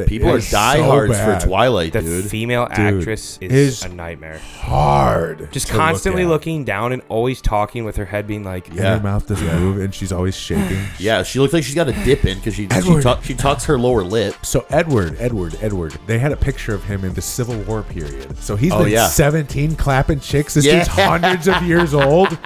People are diehards for Twilight, The dude. female actress is a nightmare. Hard. Just constantly looking down and always talking with her head being like, And her mouth doesn't move, and she's always shaking. Yeah, she looks like she's got a dip in because she tucks her lower lip. So Edward, they had a picture of him in the Civil War period. So he's been 17 clapping chicks. This dude's hundreds of years old.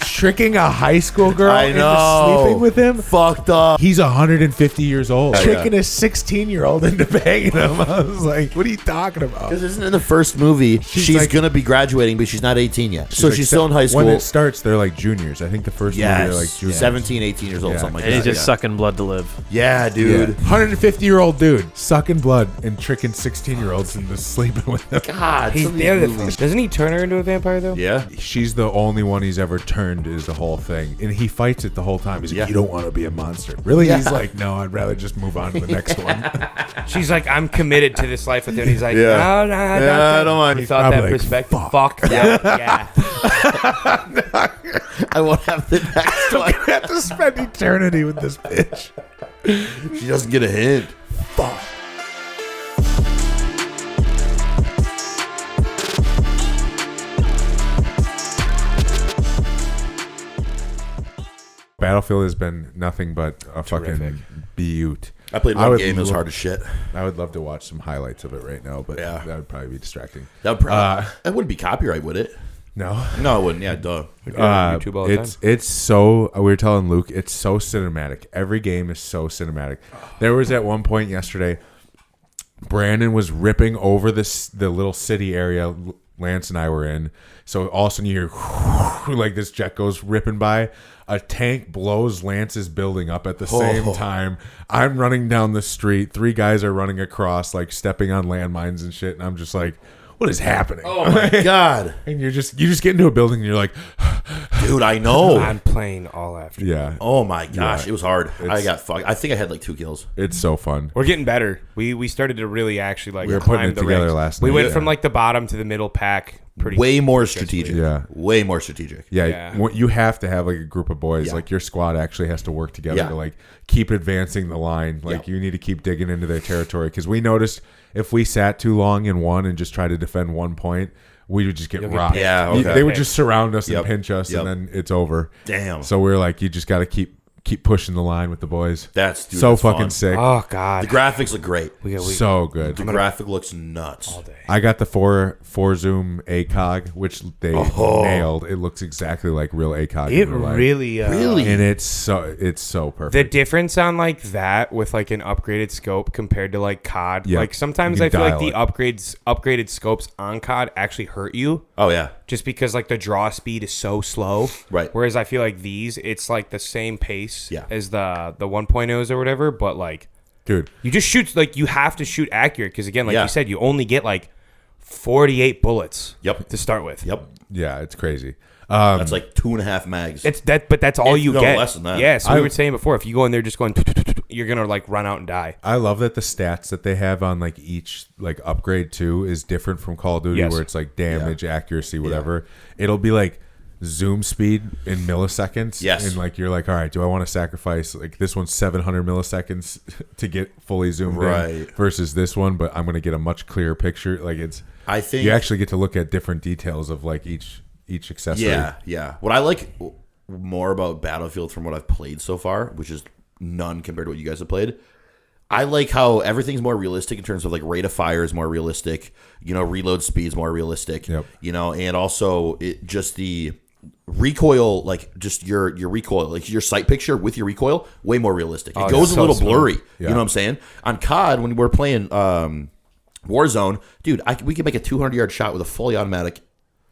Tricking a high school girl into sleeping with him. Fucked up. He's 150 years old. Yeah. Tricking a 16-year-old into banging him. I was like, what are you talking about? Because isn't in the first movie, she's like, going to be graduating, but she's not 18 yet. So she's still in high school. When it starts, they're like juniors. I think the first movie, they're like juniors. 17, 18 years old, something like that. And he's just sucking blood to live. Yeah, dude. 150-year-old dude sucking blood and tricking 16-year-olds into sleeping with him. God. he's there. Doesn't he turn her into a vampire, though? Yeah. She's the only one he's ever turned is the whole thing. And he fights it the whole time. He's like, you don't want to be a monster. Really? He's like, no, I'd rather just move on to the next one. She's like, I'm committed to this life with him. He's like, no, I don't want. He thought that perspective. Fuck that. Yeah. I won't have the next one. I have to spend eternity with this bitch. She doesn't get a hint. Fuck. Battlefield has been nothing but a fucking beaut. I played one game. It was hard as shit. I would love to watch some highlights of it right now, but that would probably be distracting. That would wouldn't be copyright, would it? No. No, it wouldn't. Yeah, duh. YouTube all the time. It's so, we were telling Luke, it's so cinematic. Every game is so cinematic. There was at one point yesterday, Brandon was ripping over the little city area Lance and I were in. So all of a sudden you hear like this jet goes ripping by. A tank blows Lance's building up at the same time. I'm running down the street. 3 guys are running across, like stepping on landmines and shit. And I'm just like, what is happening? Oh my God. And you just get into a building and you're like, dude, I know. I'm playing all after. Yeah. Oh my gosh, it was hard. I got fucked. I think I had like 2 kills. It's so fun. We're getting better. We started to really actually like we were climb putting it the together ranks. last We night. went from like the bottom to the middle pack. Way more strategic. Yeah. Way more strategic. Yeah. You have to have like a group of boys. Like your squad actually has to work together to like keep advancing the line. Like you need to keep digging into their territory. Because we noticed if we sat too long in one and just try to defend one point, we would just get rocked. Yeah, okay. They would just surround us and pinch us, and then it's over. Damn. So we're like, you just got to keep pushing the line with the boys. That's so fucking fun. sick. Oh God, the graphics look great. So good. The graphic looks nuts. all day. I got the 4 zoom ACOG, which they nailed. It looks exactly like real ACOG. It really, and it's so perfect. The difference on like that with like an upgraded scope compared to like COD. Yeah, like sometimes I feel like the upgraded scopes on COD actually hurt you. Oh yeah. Just because like the draw speed is so slow. Right. Whereas I feel like these, it's like the same pace as the 1.0s or whatever, but like, dude, you just shoot, like you have to shoot accurate because again, like you said, you only get like 48 bullets to start with. Yeah, it's crazy. That's like 2.5 mags. But that's all you get. Less than that. Yeah, so we were saying before, if you go in there just going, you're gonna like run out and die. I love that the stats that they have on like each like upgrade too is different from Call of Duty, where it's like damage, accuracy, whatever. It'll be like zoom speed in milliseconds. Yes. And like you're like, all right, do I want to sacrifice like this one's 700 milliseconds to get fully zoomed in versus this one, but I'm gonna get a much clearer picture. Like I think you actually get to look at different details of like each accessory. Yeah. What I like more about Battlefield from what I've played so far, which is none compared to what you guys have played, I like how everything's more realistic in terms of like rate of fire is more realistic, reload speed is more realistic, and also just the recoil, like just your recoil, like your sight picture with your recoil, way more realistic. It goes a little blurry. You know what I'm saying? On COD, when we're playing Warzone, dude, we can make a 200-yard shot with a fully automatic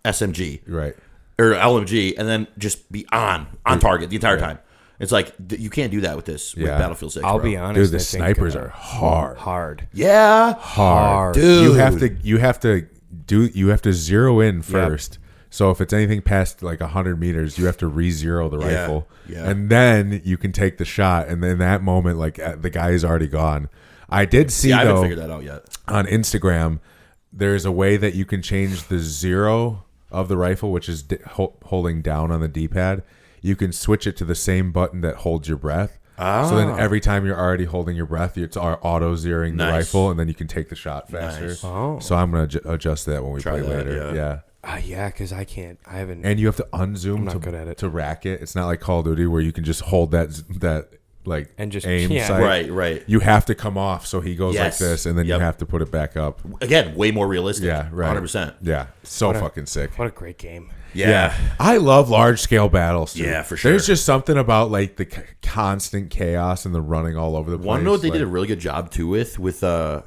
SMG, right, or LMG, and then just be on target the entire time. It's like you can't do that with this with Battlefield 6. I'll be honest, dude. The snipers are hard. Yeah, hard, dude. You have to zero in first. So if it's anything past like 100 meters, you have to re-zero the rifle, and then you can take the shot. And then that moment, like the guy is already gone. I did see I though, haven't figured that out yet. On Instagram, there's a way that you can change the zero of the rifle, which is holding down on the D-pad. You can switch it to the same button that holds your breath. So then every time you're already holding your breath, it's auto-zeroing the rifle, and then you can take the shot faster. Nice. Oh. So I'm going to adjust that when we play that, later. Yeah. Yeah, because I haven't. And you have to unzoom not good at it. to rack it. It's not like Call of Duty where you can just hold that like And just- aim yeah. sight. Right. You have to come off, so he goes Yes. like this, and then Yep. you have to put it back up. Again, way more realistic. Yeah, right. 100%. Yeah, so fucking sick. What a great game. Yeah. I love large scale battles. Too. Yeah, for sure. There's just something about like the constant chaos and the running all over the place. One note they like, did a really good job too with just the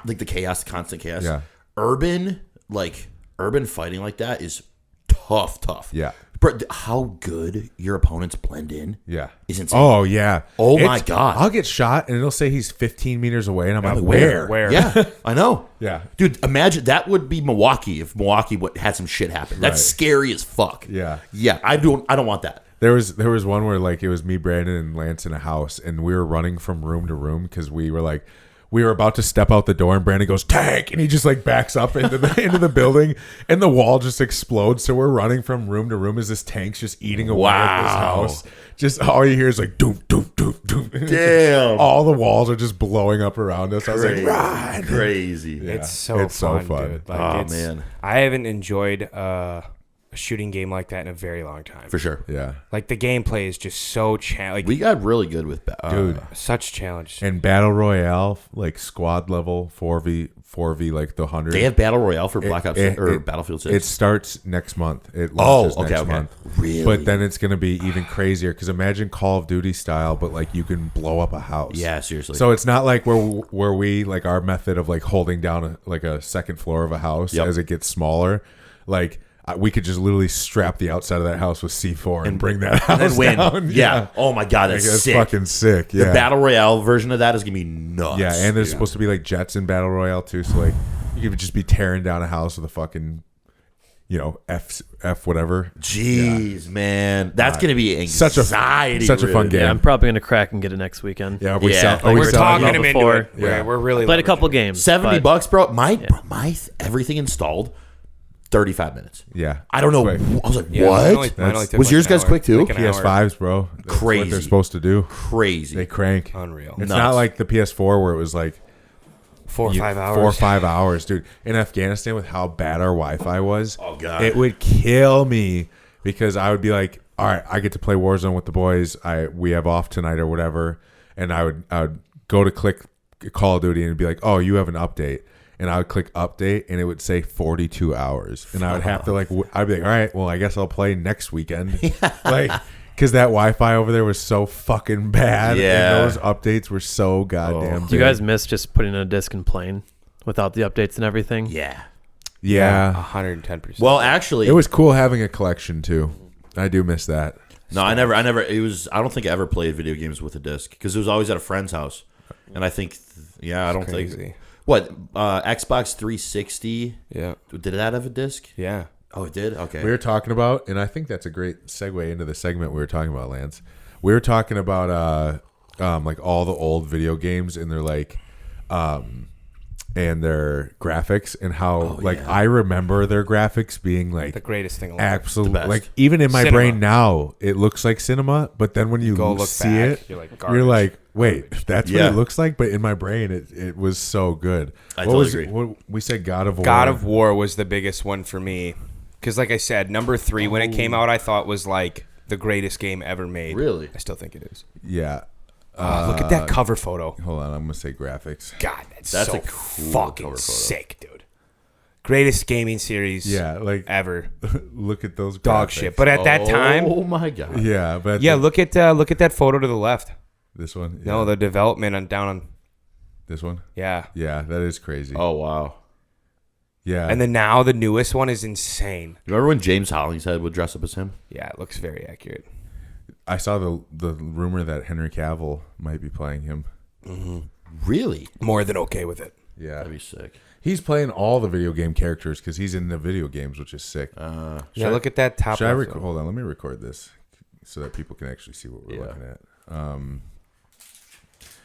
the chaos, the constant chaos. Yeah. Urban fighting like that is tough. Yeah. Bro, how good your opponents blend in. Yeah. Is insane. Oh yeah. Oh, my God. I'll get shot and it'll say he's 15 meters away, and I'm like, where? Where? Yeah, I know. Yeah. Dude, imagine that would be Milwaukee if Milwaukee had some shit happen. That's Right. scary as fuck. Yeah. Yeah, I don't want that. There was one where like it was me, Brandon, and Lance in a house, and we were running from room to room because we were about to step out the door, and Brandon goes tank, and he just like backs up into the building, and the wall just explodes. So we're running from room to room as this tank's just eating away at this house. Just all you hear is like doop doop doop doop. Damn. All the walls are just blowing up around us. I was like, run. Crazy. It's so fun, dude. Like, Oh, man. I haven't enjoyed a shooting game like that in a very long time. For sure. Yeah. Like the gameplay is just so We got really good with Dude. such challenge. And Battle Royale, like squad level 4v like the 100. They have Battle Royale for Black Ops or Battlefield 6. It starts next month. It launches okay. next month. Really? But then it's going to be even crazier because imagine Call of Duty style, but like you can blow up a house. Yeah, seriously. So it's not like where we like our method of like holding down like a second floor of a house as it gets smaller. Like we could just literally strap the outside of that house with C4 and bring that house and win. down. Yeah. Oh my God, that's Like, sick. fucking sick. Yeah. The Battle Royale version of that is gonna be nuts. Yeah, and there's supposed to be like jets in Battle Royale too. So like you could just be tearing down a house with a fucking, F whatever. Jeez, man, that's gonna be Such a fun game. Yeah, I'm probably gonna crack and get it next weekend. Yeah, We're talking him into before. it. Yeah. We're really Played a loving couple it. games. $70, bro. My everything installed, 35 minutes. Yeah, I don't know. Quick. I was like, Yeah, what? mine only took Was like yours an guys hour, quick too? like an hour. PS5s, bro. That's what Crazy. they're supposed to do. Crazy. They crank. Unreal. It's Nuts. not like the PS4 where it was like 4 or 5 hours. 4 or 5 hours, dude. In Afghanistan, with how bad our Wi-Fi was, Oh, God. it would kill me because I would be like, all right, I get to play Warzone with the boys. We have off tonight or whatever, and I would go to click Call of Duty and it'd be like, oh, you have an update. And I would click update, and it would say 42 hours. And I would have to I'd be like, all right, well, I guess I'll play next weekend. Like, because that Wi-Fi over there was so fucking bad. Yeah. And those updates were so goddamn big. Do you guys miss just putting in a disc and playing without the updates and everything? Yeah. Yeah. 110%. Well, actually, It was cool having a collection, too. I do miss that. no. I never. I don't think I ever played video games with a disc because it was always at a friend's house, and I think, I don't think. crazy. What Xbox 360? Yeah. Did that have a disc? Yeah. Oh, it did. Okay. We were talking about, and I think that's a great segue into the segment we were talking about, Lance. We were talking about like all the old video games and their and their graphics and how I remember their graphics being like The greatest thing alive. absolutely best. like even in my Cinema. brain now it looks like cinema, but then when you Go look see back, it, you're like, you're garbage. like, wait, that's Yeah. what it looks like. But in my brain, it was so good. I What totally was agree. What, we said God of War. God of War was the biggest one for me. Because, like I said, number 3, when it came out, I thought was like the greatest game ever made. Really? I still think it is. Yeah. Look at that cover photo. Hold on, I'm gonna say graphics. God, that's That's so a cool fucking cover photo. sick, dude. Greatest gaming series Yeah, like ever. look at those Dog graphics. shit. But at that time, Oh my God. Yeah, but yeah, look at that photo to the left. this one. No, Yeah. the development on down on, This one. yeah. Yeah, that is crazy. Oh wow. Yeah, And then now the newest one is insane. Remember when James Hollingshead would dress up as him? Yeah, it looks very accurate. I saw the rumor that Henry Cavill might be playing him. Really? More than okay with it. Yeah, That'd be sick. he's playing all the video game characters because he's in the video games, which is sick. Yeah, look at that top. Should I left record? one. Hold on, let me record this so that people can actually see what we're looking at.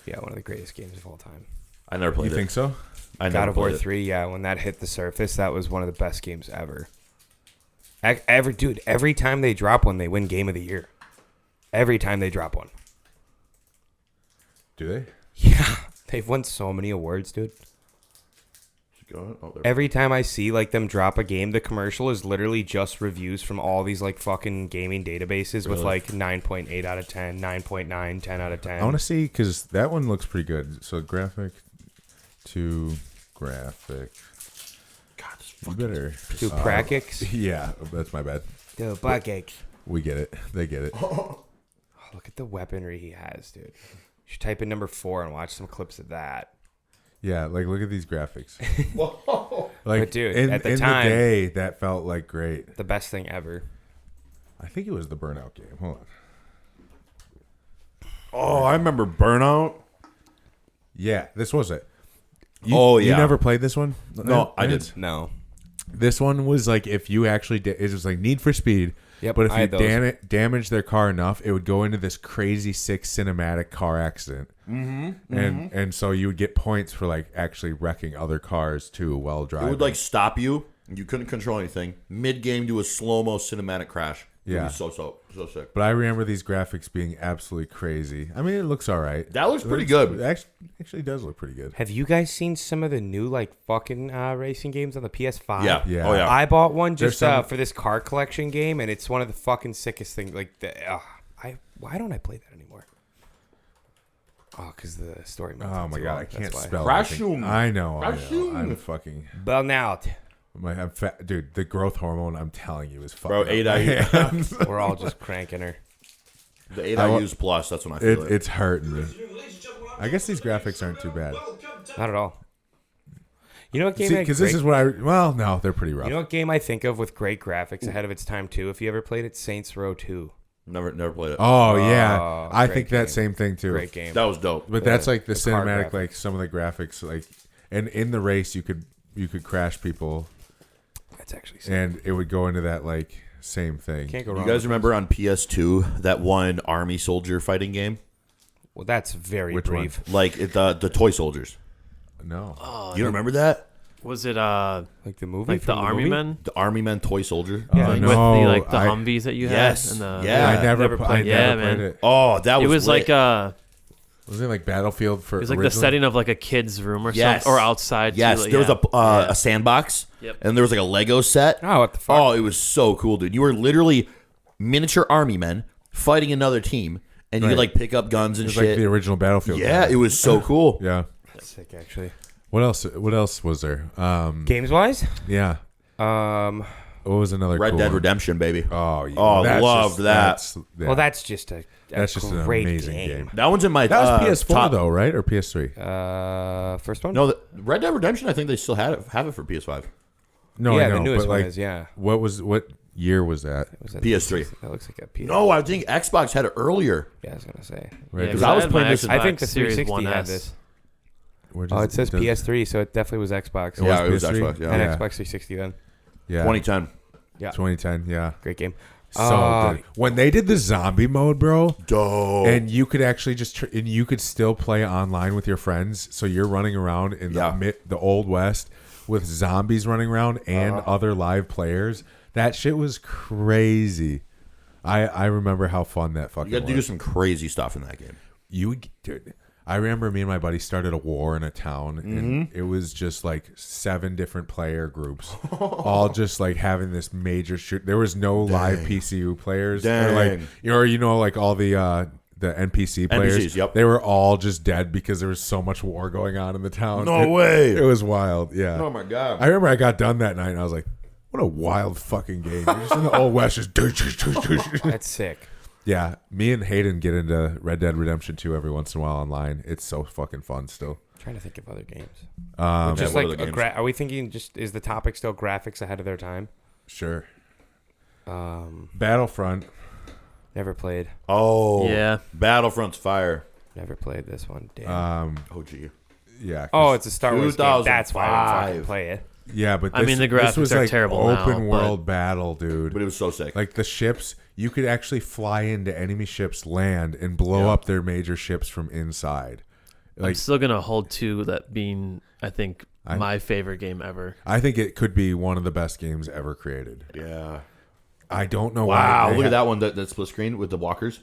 Yeah, one of the greatest games of all time. I never You played it. think so? I God never of War played it. 3, yeah, when that hit the surface, that was one of the best games ever. Every time they drop one, they win Game of the Year. Every time they drop one. Do they? Yeah, they've won so many awards, dude. Oh, Every time I see like them drop a game, the commercial is literally just reviews from all these like fucking gaming databases with like 9.8 out of 10, 9.9, 10 out of 10. I want to see because that one looks pretty good. So graphic to graphic. God, this You better. To Prakics. Yeah, that's my bad. To Prakics. We get it. They get it. Oh, look at the weaponry he has, dude. You should type in number 4 and watch some clips of that. Yeah, like look at these graphics. Whoa. Like, But dude, in, at the in time- the day, that felt like great. The best thing ever. I think it was the Burnout game. Hold on. Oh, I remember Burnout. Yeah, this was it. Oh, yeah. You never played this one? No, I Lance? did. No. This one was like if you actually did, it was like Need for Speed. Yep, But if I you had those. damage their car enough, it would go into this crazy sick cinematic car accident. Mm-hmm. And so you would get points for like actually wrecking other cars too while It driving. would like stop you. You couldn't control anything. Mid game, do a slow mo cinematic crash. It Yeah. was so sick. But I remember these graphics being absolutely crazy. I mean, it looks all right. That looks pretty good. It actually does look pretty good. Have you guys seen some of the new like fucking racing games on the PS5? Yeah. Yeah. Oh yeah. I bought one There's just some- for this car collection game, and it's one of the fucking sickest things. Like, why don't I play that anymore? Oh, because the story mode's Oh not my too god, long, I can't that's why. spell. Crashum. I know. Crashum. I'm fucking. Burnout. I'm fat, dude. The growth hormone, I'm telling you, is fucking. Bro, up 8 my IU. hands. We're all just cranking her. The 8 IUs plus. That's when I feel it. It's hurting me. I guess these graphics aren't too bad. Not at all. You know what game? See, I because this is what I. Well, no, they're pretty rough. You know what game I think of with great graphics ahead of its time too? If you ever played it, Saints Row 2. Never played it. Oh yeah, I great think that game. same thing too. Great game. That was dope. But that's like the car cinematic, graphics. like some of the graphics, like, and in the race you could crash people, That's actually sick. and it would go into that like same thing. Can't go You wrong. guys with remember on PS2 that one army soldier fighting game? Well, that's very Which brief. Like the toy soldiers. No, You don't remember that? Was it Like the movie, like the from Army movie? men? The Army Men toy soldier. Yeah. Like no, with the like the I- Humvees that you Yes, had? And the, yeah. I never, never I played never that. played Yeah, it. Oh, that was It was lit. like Was it like Battlefield for? it was like the originally? setting of like a kid's room or Yes. something, or outside. Yes, too, there was yeah. a sandbox, Yep. and there was like a Lego set. Oh, what the fuck? Oh, it was so cool, dude. You were literally miniature army men fighting another team, and you could Right. like pick up guns and It was shit. like the original Battlefield. Yeah, game. it was so cool. Yeah. That's sick, actually. What else? What else was there? Games wise, Yeah. um, What was another? Red cool Dead one? Redemption, baby. Oh, yeah. Oh, That's loved that. yeah. well, that's just a That's just an great amazing game. That one's in my That was PS4 top. though, right? Or PS3? First one. No, Red Dead Redemption. I think they still have it for PS5. No, yeah, I know, the newest but one like, is yeah. what year was that? Was that PS3. That looks like a PS. No, I think Xbox had it earlier. Yeah, I was gonna say. Right. Yeah, 'Cause I was had playing my this in- I think the Xbox Series 360 had 1S. this. Where does Oh, it says does- PS3, so it definitely was Xbox. It Yeah, it was PS3? Xbox. Yeah. and Yeah. Xbox 360 then. Yeah, 2010. Yeah, 2010. Yeah, great game. so good. When they did the zombie mode, bro, Dope. and you could actually and you could still play online with your friends. So you're running around in Yeah. the old west with zombies running around and other live players. That shit was crazy. I remember how fun that fucking You got to do was. some crazy stuff in that game. Dude, I remember me and my buddy started a war in a town, Mm-hmm. and it was just like 7 different player groups, all just like having this major shoot. There was no live PCU players, or like like all the NPC players. NPCs, yep. They were all just dead because there was so much war going on in the town. No way. It was wild. Yeah. Oh my god. I remember I got done that night and I was like, "What a wild fucking game!" You're just in the old west, just. That's sick. Yeah, me and Hayden get into Red Dead Redemption 2 every once in a while online. It's so fucking fun still. trying to think of other games. what Just like other games? are we thinking? Just is the topic still graphics ahead of their time? Sure. Battlefront. Never played. Oh Yeah. Battlefront's fire. Never played this one. Damn. Oh gee. Yeah. 'cause- Oh, it's a Star Wars game. That's why I didn't 2005. fucking play it. yeah, but I mean, the this graphics was are like terrible now, open but- world battle, dude. But it was so sick. Like the ships, you could actually fly into enemy ships, land, and blow up their major ships from inside. I'm Like still gonna hold to that being, I think, my favorite game ever. I think it could be one of the best games ever created. yeah. I don't know Wow. why. they Look at ha- that one. That split screen with the walkers.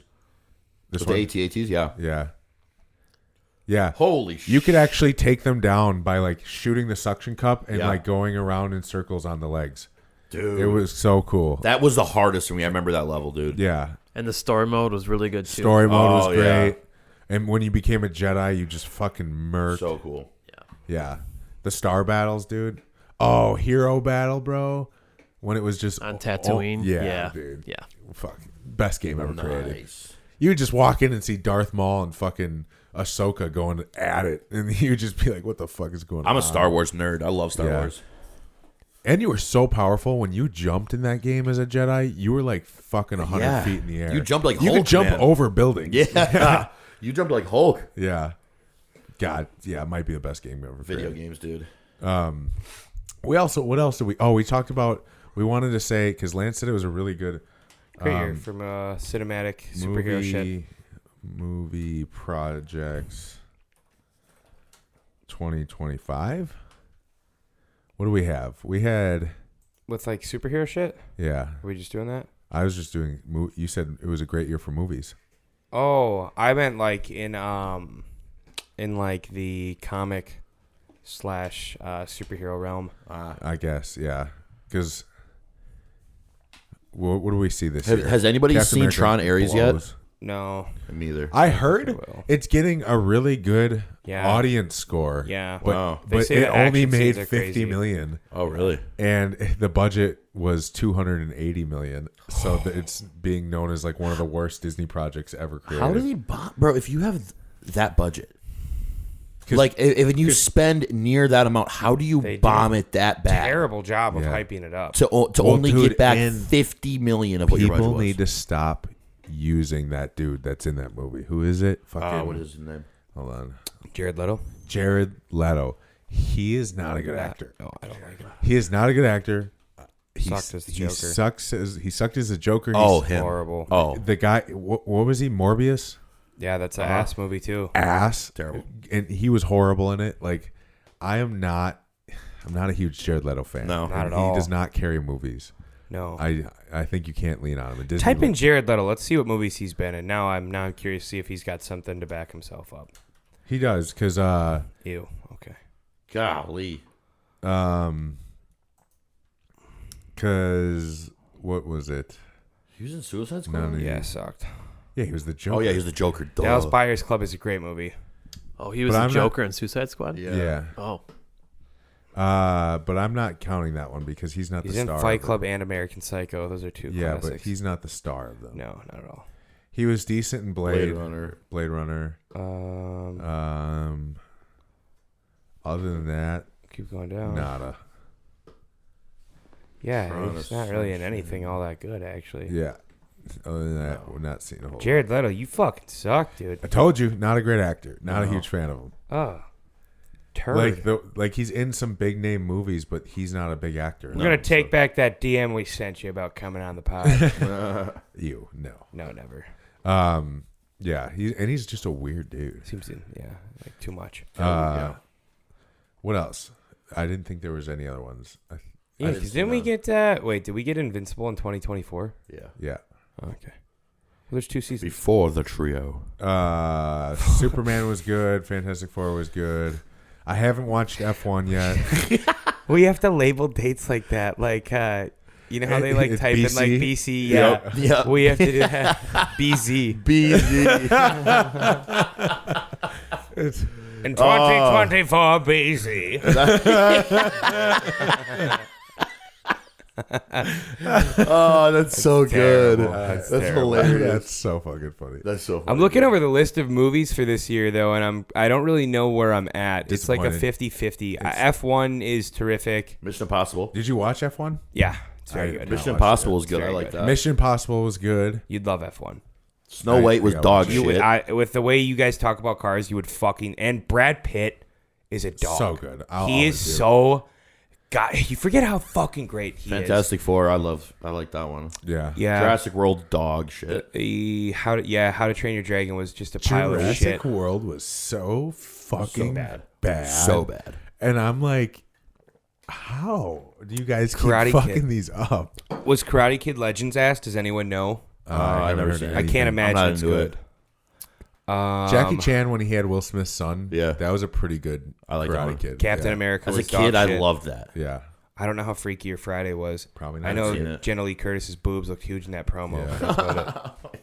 This With one. the AT-ATs. Yeah. Yeah. Yeah. Holy shit. You could actually take them down by like shooting the suction cup and Yeah. like going around in circles on the legs. Dude. It was so cool. That was the hardest for me. I remember that level, dude. Yeah. And the story mode was really good too. Story mode was Oh, great. yeah. And when you became a Jedi, you just fucking murked. So cool. Yeah. The star battles, dude. Oh, hero battle, bro. When it was just On Tatooine. yeah, dude. Yeah. Fuck. Best game ever created. Nice. You would just walk in and see Darth Maul and fucking Ahsoka going at it, and you would just be like, "What the fuck is going on?" I'm a Star Wars nerd. I love Star Wars. And you were so powerful when you jumped in that game as a Jedi. You were like fucking 100 feet in the air. You jumped like you Hulk, could jump man. over buildings. Yeah. You jumped like Hulk. Yeah. God, yeah, it might be the best game ever. Video created. games, dude. We also, what else did we? Oh, we talked about. We wanted to say because Lance said it was a really good Great year from cinematic superhero shit. movie projects 2025. What do we have? We had With like superhero shit? yeah. Are we just doing that? I was just doing. You said it was a great year for movies. Oh, I meant like in like the comic / superhero realm. I guess yeah. Because what do we see this year? Has anybody Captain seen America Tron Ares yet? blows. No. Me neither. I heard will. it's getting a really good Yeah. audience score. Yeah. But, Wow. They but say it the only action made scenes are 50 crazy. million. Oh, really? And the budget was 280 million. So it's being known as like one of the worst Disney projects ever created. How do they bomb? Bro, if you have that budget, like if you spend near that amount, how do you They do bomb it that bad? Terrible job of Yeah. hyping it up. To Well, only dude, get back and 50 million of what your budget People was. need to stop using that dude that's in that movie. Who is it? Fucking, what is his name? Hold on. Jared Leto? Jared Leto. He is not a good actor. No, I don't like him. He is not a good actor. Sucked as the Joker. He sucked as a Joker. Oh, He's- him. Horrible. Oh, the guy. What was he? Morbius. Yeah, that's an ass movie too. Ass. Terrible. And he was horrible in it. Like, I'm not a huge Jared Leto fan. No. Not And at all. He does not carry movies. No. I think you can't lean on him. And Disney Type in Jared Leto. Let's see what movies he's been in. Now I'm curious to see if he's got something to back himself up. He does because Ew. Okay. golly. because what was it? He was in Suicide Squad? None of Yeah, sucked. Yeah, he was the Joker. Oh, yeah, he's the Joker. Duh. Dallas Buyers Club is a great movie. Oh, he was But the I'm not- Joker in Suicide Squad? Yeah. Oh. But I'm not counting that one because he's not He's the in star. Fight of Club it. and American Psycho. Those are two Yeah, classics. but he's not the star of them. No, not at all. He was decent in Blade Blade Runner. Runner. Other than that, Keep going down. nada. Yeah, Trying he's to not really in search anything all that good, actually. Yeah. Other than that, we're not seeing a whole. Jared Leto, you fucking suck, dude. I told you, not a great actor. Not a No. huge fan of him. Oh, turd. Like he's in some big name movies, but he's not a big actor. We're gonna take back that DM we sent you about coming on the pod. You no. No, never. Yeah, he's just a weird dude. Seems like too much. Yeah. What else? I didn't think there was any other ones. Yeah, didn't because see didn't we those. get? Wait, did we get Invincible in 2024? Yeah. Yeah. Oh, okay. Well, there's 2 seasons. Before the trio. Superman was good. Fantastic Four was good. I haven't watched F1 yet. Well, you have to label dates like that, like you know how they like It's type in like BC? BC. Yeah, Yep. we have to do that. BZ. In 2024 BC. Oh, that's so good. terrible. That's That's terrible. hilarious. That's so fucking funny. That's so funny. I'm looking over the list of movies for this year though, and I don't really know where I'm at. It's like a Disappointed. 50-50. F1 is terrific. Mission Impossible. Did you watch F1? Yeah, it's very I good. did Mission watch Impossible that. was good. I Very like good. that. Mission Impossible was good. You'd love F1. Snow White was I dog watched it. shit. You would, with the way you guys talk about cars, you would fucking. And Brad Pitt is a dog. So good. I'll He always is do. so. God, you forget how fucking great he is. Fantastic Four. I like that one. Yeah. Yeah. Jurassic World dog shit. How to Train Your Dragon was just a pile of Jurassic shit. World was so fucking bad. bad. So bad. And I'm like, how do you guys keep Karate fucking Kid. these up? Was Karate Kid Legends asked? Does anyone know? I've never heard seen it. I can't anything. imagine not it's into good. it. Jackie Chan when he had Will Smith's son. Yeah. that was a pretty good I like that Karate one. Kid. Captain yeah. America As was a kid, dog I shit. loved that. Yeah, I don't know how freaky your Friday was. probably not. I know seen it. Jenna Lee Curtis's boobs looked huge in that promo. Yeah. That's about it.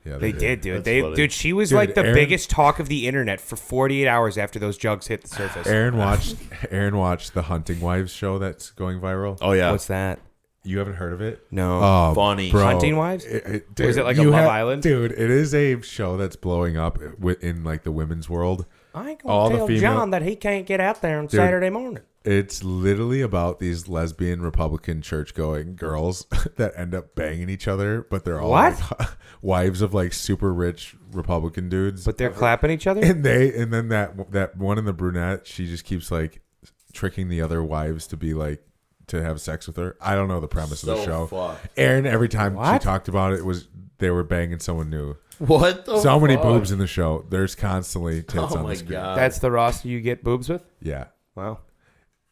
Yeah, They did, dude. That's funny. Dude, she was Dude, like the Aaron- biggest talk of the internet for 48 hours after those jugs hit the surface. Aaron watched the Hunting Wives show that's going viral. Oh yeah, What's that? You haven't heard of it? No. Oh, funny. bro. Hunting Wives? Dude, Was it like a you Love Island? Dude, it is a show that's blowing up in like the women's world. I ain't all gonna the tell female- John that he can't get out there on Dude. Saturday morning. It's literally about these lesbian Republican church-going girls that end up banging each other, but they're all What? like, wives of like super rich Republican dudes. But they're clapping each other? and then that one in the brunette, she just keeps like tricking the other wives to be like to have sex with her. I don't know the premise of the show. fucked. Aaron, every time she What? talked about it, was they were banging someone new. What the So many fuck? boobs in the show. There's constantly tits Oh on my the screen. god, That's the roster you get boobs with? Yeah. Wow.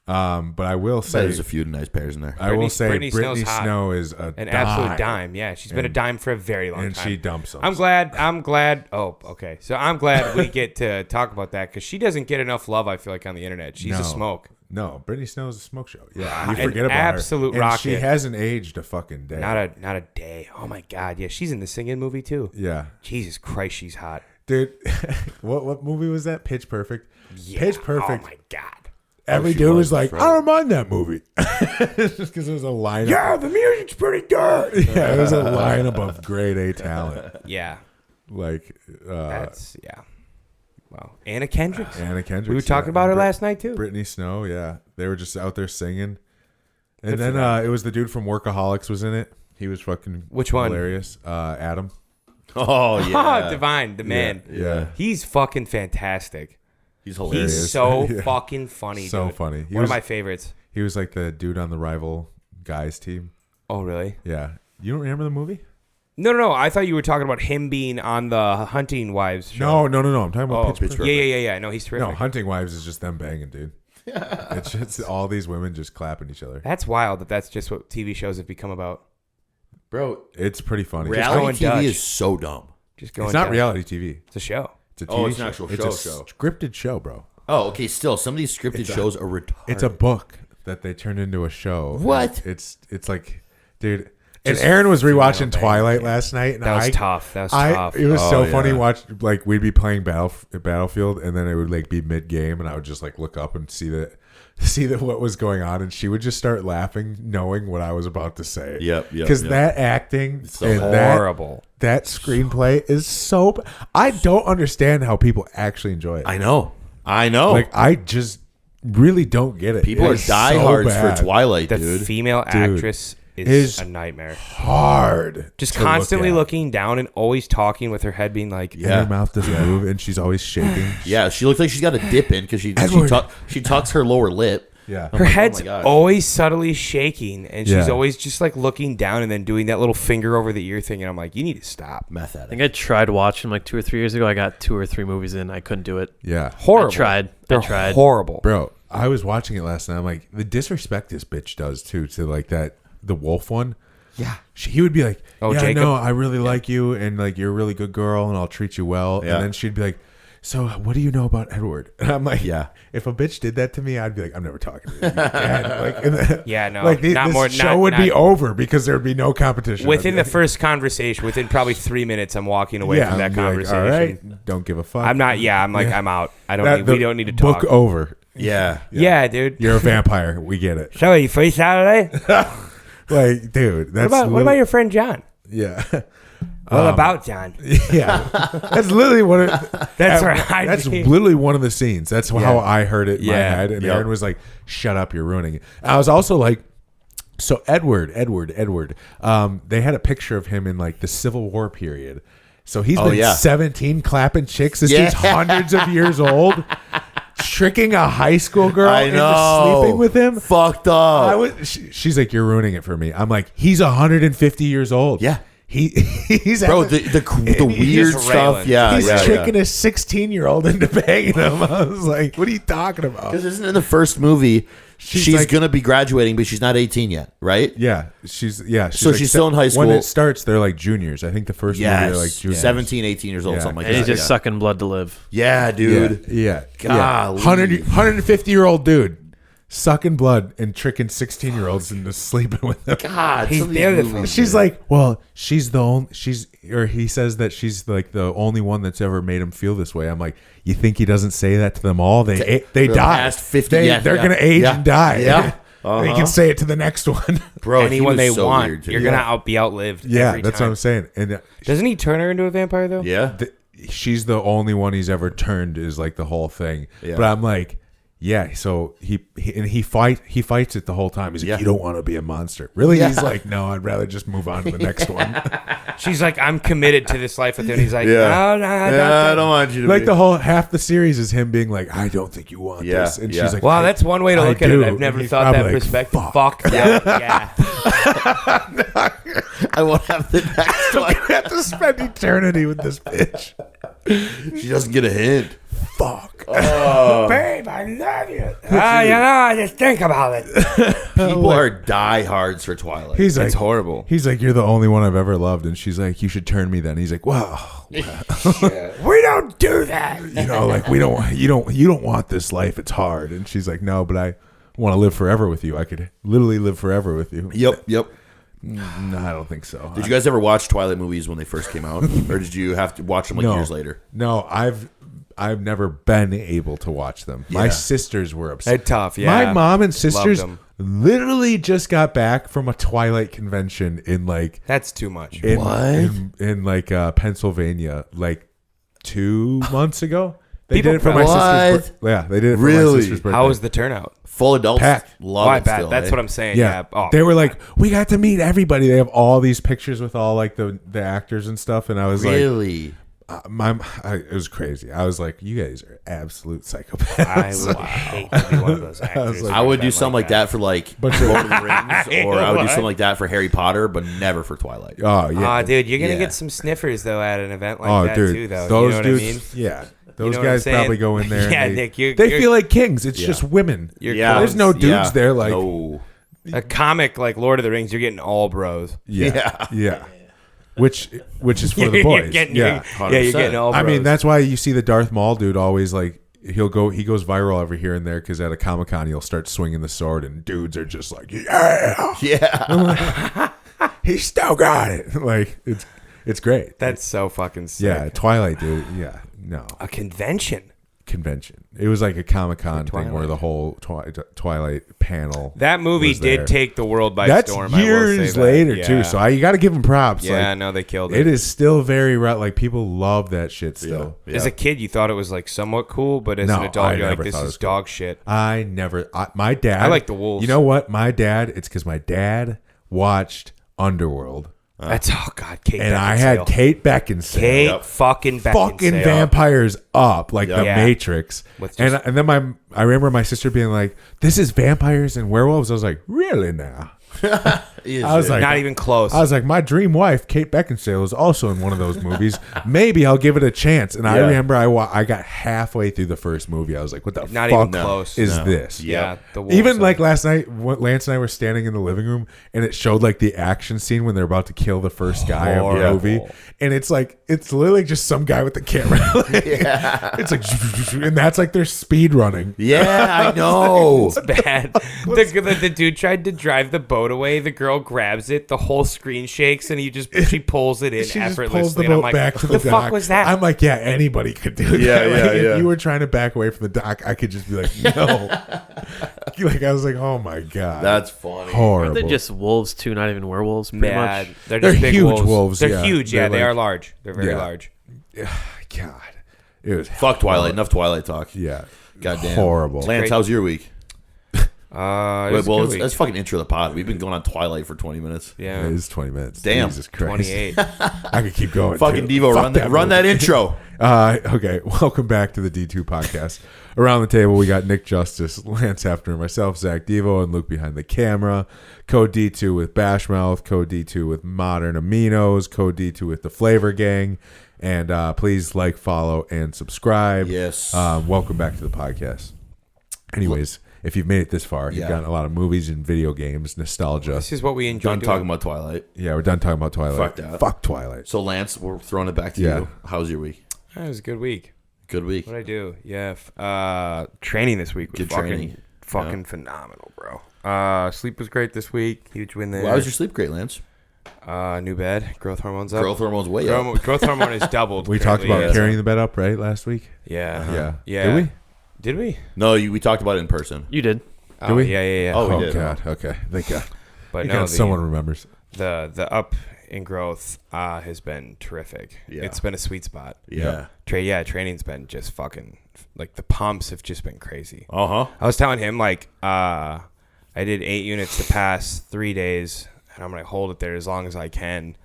But I will say, there's a few nice pairs in there. I will Britney- say, Britney Snow's Britney hot. Snow is a An absolute dime. Yeah, she's been a dime for a very long and time. she dumps them. I'm glad. Oh, okay. So I'm glad we get to talk about that because she doesn't get enough love, I feel like, on the internet. She's No. a smoke. No, Britney Snow is a smoke show. Yeah, you An forget about absolute her. And rocket. she hasn't aged a fucking day. Not a day. Oh my God. Yeah, she's in the singing movie too. Yeah, Jesus Christ, she's hot. dude. what movie was that? Pitch Perfect. Yeah. Pitch Perfect. Oh my God. Every she dude was was like, right. I don't mind that movie. Just because it was a lineup. Yeah, the music's pretty good. Yeah, it was a lineup of grade A talent. Yeah, Like that's Wow, Anna Kendrick. Anna Kendrick. We were talking about her last night too. Britney Snow, yeah. They were just out there singing. And Good for then them. it was the dude from Workaholics was in it. He was fucking Which one? hilarious. Adam. Oh yeah, Divine, the man. Yeah. He's fucking fantastic. he's hilarious. He's so Yeah. fucking funny. So dude. funny. He One was, of my favorites. he was like the dude on the rival guys team. Oh, really? Yeah. You don't remember the movie? No. I thought you were talking about him being on the Hunting Wives show. No. I'm talking about Oh, Pitch Perfect. yeah. No, he's terrific. No, Hunting Wives is just them banging, dude. It's just all these women just clapping each other. That's wild that's just what TV shows have become about. Bro, It's pretty funny. going reality TV Dutch. is so dumb. Just going. It's not down. reality TV. It's a show. It's a TV Oh, it's an show. actual It's show a show. scripted show, bro. Oh, okay. Still, some of these scripted shows are retarded. It's a book that they turned into a show. What? It's like, dude. And Just Aaron was rewatching female Twilight bang. last night, and That was I, tough. That was tough. It was Oh, so funny. yeah. Watch like we'd be playing Battlefield, and then it would like be mid game, and I would just like look up and see that what was going on, and she would just start laughing, knowing what I was about to say. Yep. Because that acting so and Horrible. that screenplay is so. I don't understand how people actually enjoy it. I know. Like I just really don't get it. People are It's so diehards bad. for Twilight, The dude. female actress is is a nightmare. Hard. Just to look constantly at. looking down and always talking with her head being like, And Yeah. her mouth doesn't move, and she's always shaking. Yeah, she looks like she's got a dip in because Edward. she tucks her lower lip. Yeah. her head's gosh. always subtly shaking, and she's Yeah. always just like looking down and then doing that little finger over the ear thing. And I'm like, you need to stop. Meth I addict. think I tried watching like 2 or 3 years ago. I got 2 or 3 movies in. I couldn't do it. Yeah. Horrible. I tried. They're I tried. horrible. Bro, I was watching it last night. I'm like, the disrespect this bitch does too to like the wolf one. Yeah. He would be like, Oh, yeah, Jacob? no, I really like you, and like you're a really good girl, and I'll treat you well. Yeah. And then she'd be like, so what do you know about Edward? And I'm like, Yeah. if a bitch did that to me, I'd be like, I'm never talking to you again. Like, and then- Yeah, no, like not this more- show not- would be not- over because there would be no competition. Within I'd the be like, first conversation, within probably 3 minutes, I'm walking away from that I'd be like, conversation. all right, don't give a fuck. I'm not. Yeah, I'm like, I'm out. I don't. That- we the don't need to book talk. over. Yeah. Yeah, dude. You're a vampire. We get it. So you free Saturday? Like, dude, that's What about your friend John? yeah. What about John? Yeah, that's literally what it. That's right. That's literally one of the scenes. That's how I heard it in my Yeah. head. And Yep. Aaron was like, "Shut up, you're ruining it." And I was also like, "So Edward. They had a picture of him in like the Civil War period. So he's Oh, been yeah. 17 clapping chicks. This Yeah. dude's hundreds of years old, tricking a high school girl I into know. sleeping with him." Fucked up. She's like, "You're ruining it for me." I'm like, "He's 150 years old." Yeah. he's Bro, having- the weird just stuff. railing. Yeah, he's yeah, tricking a 16-year-old into banging him. I was like, what are you talking about? Because isn't in the first movie she's like- gonna be graduating, but she's not 18 yet, right? Yeah, she's So she's still in high school. When it starts, they're like juniors. I think the first movie they're like juniors. 17, 18 years old, Yeah. something like And that. he's just yeah. sucking blood to live. Yeah, dude. Yeah. Golly. 150-year-old dude sucking blood and tricking 16-year-olds into sleeping with him. God, He's some of these beautiful. movies, She's man. like, well, she's the only, or he says that she's like the only one that's ever made him feel this way. I'm like, you think he doesn't say that to them all? They the die. past 50 They're yeah, going to age yeah, and die. Yeah. They can say it to the next one. Bro, he Anyone was they so want, weird, too. you're gonna be outlived. Yeah, every that's time. what I'm saying. And Doesn't he turn her into a vampire though? Yeah. she's the only one he's ever turned is like the whole thing. Yeah. But I'm like, yeah. So he fights it the whole time. He's like, Yeah. you don't want to be a monster, really? Yeah. He's like, no, I'd rather just move on to the next one. She's like, I'm committed to this life with you. And he's like, Yeah. no, I don't want you to Like be. the whole half the series is him being like, I don't think you want Yeah, this, and yeah. she's like, Wow, that's one way to I look at do. it. I've never And he's thought that probably like, perspective. fuck. Fuck that. Yeah. I won't have the next one. I have to spend eternity with this bitch. She doesn't get a hint. Fuck. Babe, I love you. I just think about it. People are diehards for Twilight. He's like, It's horrible. He's like, you're the only one I've ever loved, and she's like, you should turn me then. He's like, well, We don't do that. you know, like you don't want this life. It's hard. And she's like, no, but I want to live forever with you. I could literally live forever with you. Yep. No, I don't think so. Did you guys ever watch Twilight movies when they first came out, or did you have to watch them like No. years later? No, I've never been able to watch them. My Yeah. sisters were upset. They're tough, yeah. My mom and sisters them. literally just got back from a Twilight convention in like That's too much. in like Pennsylvania like 2 months ago. They People did it for my What? sister's birthday. Yeah, they did it for Really? my sister's birthday. How was the turnout? Full adults Packed. love I it bet. still, That's eh? what I'm saying. Yeah, Yeah. Oh, they were like, we got to meet everybody. They have all these pictures with all like the actors and stuff, and I was Really? it was crazy. I was like, you guys are absolute psychopaths. I would hate to be one of those actors. like- I would do something like that for like Lord of the Rings, or I would do something like that for Harry Potter, but never for Twilight. Oh yeah, Aw, dude, you're gonna Yeah. get some sniffers though at an event like that dude, too, though. those You know what dudes, I mean? yeah, those know what I'm guys saying? probably go in there. Yeah, and Nick, they you're- feel like kings. It's Yeah. just women. You're Yeah, There's no dudes yeah. there. Like, No. A comic like Lord of the Rings, you're getting all bros. yeah. Which is for the You're boys. getting- Yeah, you're getting all bros. I mean, that's why you see the Darth Maul dude always like he goes viral over here and there because at a Comic-Con he'll start swinging the sword and dudes are just like, yeah, Yeah. he still got it. Like it's great. That's so fucking sick. Yeah, Twilight, dude. Yeah, no A convention. convention. It was like a Comic-Con thing Twilight. where the whole Twilight panel. That movie was there. did take the world by That's storm. I will years say that. later Yeah. too. So you got to give them props. Yeah, like, no, they killed it. it is still very like people love that shit still. Yeah. As a kid, you thought it was like somewhat cool, but as No, an adult, I you're like, never this thought it is was cool. dog shit. My dad. I like the wolves. You know what? My dad. It's because my dad watched Underworld, That's God, Kate. and I Beckinsale. had Kate Beckinsale. Kate Yep. fucking Beckinsale. Fucking vampires up like the Yeah. Matrix, With and just- then I remember my sister being like, "This is vampires and werewolves." I was like, "Really now?" I was like, Not even close. I was like, my dream wife, Kate Beckinsale, is also in one of those movies. Maybe I'll give it a chance. And I Yeah. remember I got halfway through the first movie. I was like, what the Not fuck even close. is No. this? yeah, the wolves Even are- like last night, Lance and I were standing in the living room, and it showed like the action scene when they're about to kill the first guy of the Horrible. movie, and it's like it's literally just some guy with the camera. It's like, and that's like they're speed running. Yeah, I know. It's bad. The dude tried to drive the boat away. The girl grabs it. The whole screen shakes, and she pulls it in She just effortlessly. pulls the and I'm boat like, back to what the fuck dock. was that? I'm like, yeah, anybody could do that. Yeah, Like, yeah, if yeah. you were trying to back away from the dock, I could just be like, no. Like I was like, oh my god, That's funny. horrible. They're just wolves too, not even werewolves. Pretty Mad. much. They're They're just big huge wolves. wolves, They're yeah. huge. Yeah, They're they like- are large. They're very Yeah. large. God, it was Fuck Twilight. Enough Twilight talk. Yeah, Goddamn. horrible. Lance, Great. how's your week? That's fucking intro of the pod. We've been going on Twilight for 20 minutes. Yeah. It is 20 minutes. Damn. Jesus Christ. 28. I could keep going. Fucking too. Devo, Fuck run that intro. Okay, welcome back to the D2 podcast. Around the table, we got Nick Justice, Lance Hefner, myself, Zach Devo, and Luke behind the camera. Code D2 with Bashmouth, Code D2 with Modern Aminos, Code D2 with the Flavor Gang. And please like, follow, and subscribe. Yes. Welcome back to the podcast. Anyways, if you've made it this far, you've gotten a lot of movies and video games, nostalgia. This is what we enjoy Done doing. talking about Twilight. Yeah, we're done talking about Twilight. Fuck that. Fuck Twilight. So, Lance, we're throwing it back to Yeah. you. How's your week? It was a good week. Good week. What'd I do? Yeah. Training this week was Good training. fucking phenomenal, bro. Sleep was great this week. Huge win there. Why was your sleep great, Lance? New bed. Growth hormones up. Growth hormones way up. Growth hormone is doubled. We talked currently. about carrying the bed up, right, last week? Yeah. Yeah. Did we? Did we? No, we talked about it in person. You did. Oh, we? Yeah. Oh, we Oh, did. God. Okay. Thank God. But Thank no, God someone remembers. the up in growth has been terrific. Yeah. It's been a sweet spot. Yeah. Training's been just fucking, like, the pumps have just been crazy. Uh-huh. I was telling him, like, I did 8 units the past 3 days, and I'm going to hold it there as long as I can.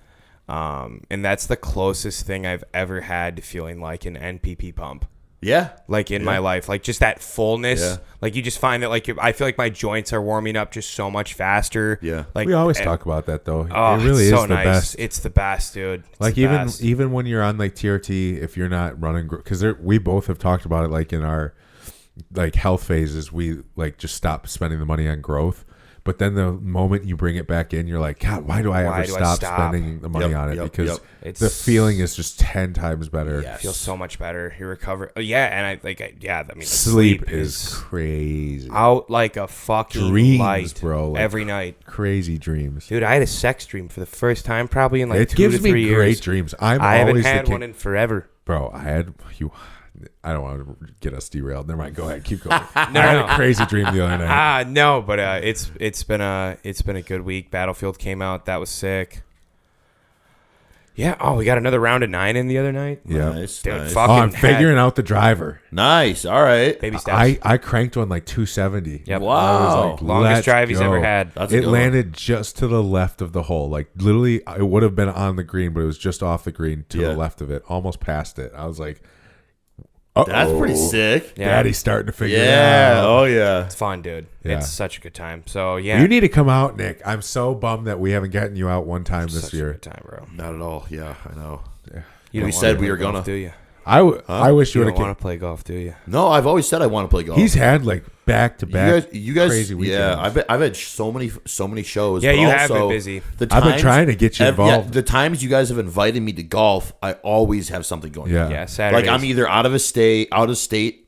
And that's the closest thing I've ever had to feeling like an NPP pump. Yeah. Like in my life, like just that fullness. Yeah. Like you just find that, like, I feel like my joints are warming up just so much faster. Yeah. Like We always talk about that, though. Oh, It really it's is so the nice. best. It's the best, dude. It's Like the best. even when you're on like TRT, if you're not running, because we both have talked about it, like in our like health phases, we like just stop spending the money on growth. But then the moment you bring it back in, you're like, God, why do I ever stop spending the money on it? Because the feeling is just 10 times better. It feels so much better. You recover. Yeah, and I mean, the Sleep is crazy. out like a fucking Dreams, light, bro. Like, every night. Crazy dreams. Dude, I had a sex dream for the first time probably in like It 2 gives to 3 me years. great dreams. I haven't had one in forever. Bro, I don't want to get us derailed. Never mind. Go ahead. Keep going. I No. had a crazy dream the other night. No, but it's been a good week. Battlefield came out. That was sick. Yeah. Oh, we got another round of 9 in the other night. Yeah. Nice. Dude, Nice. fuck. Oh, I'm fucking figuring out the driver. Nice. All right. Baby steps. I cranked one like 270. Yep. Wow. I was like, Longest let's drive he's go. ever had. That's a It good one. landed just to the left of the hole. Like literally, it would have been on the green, but it was just off the green to the left of it, almost past it. I was like, That's pretty sick. Yeah. Daddy's starting to figure it Yeah. out. Oh, yeah. It's fun, dude. Yeah. It's such a good time. So yeah, You need to come out, Nick. I'm so bummed that we haven't gotten you out one time this such a year. good time, bro. Not at all. Yeah, I know. You We don't said wanna we play were golf, gonna. Do you? I wish you You would don't have. want to play golf, do you? No, I've always said I want to play golf. He's had like back to back. You guys, crazy weekends. yeah. I've had so many shows. Yeah, but you have been also busy. The I've been times- trying to get you involved. the times you guys have invited me to golf, I always have something going. Yeah. on. Yeah, Saturdays. Like I'm either out of state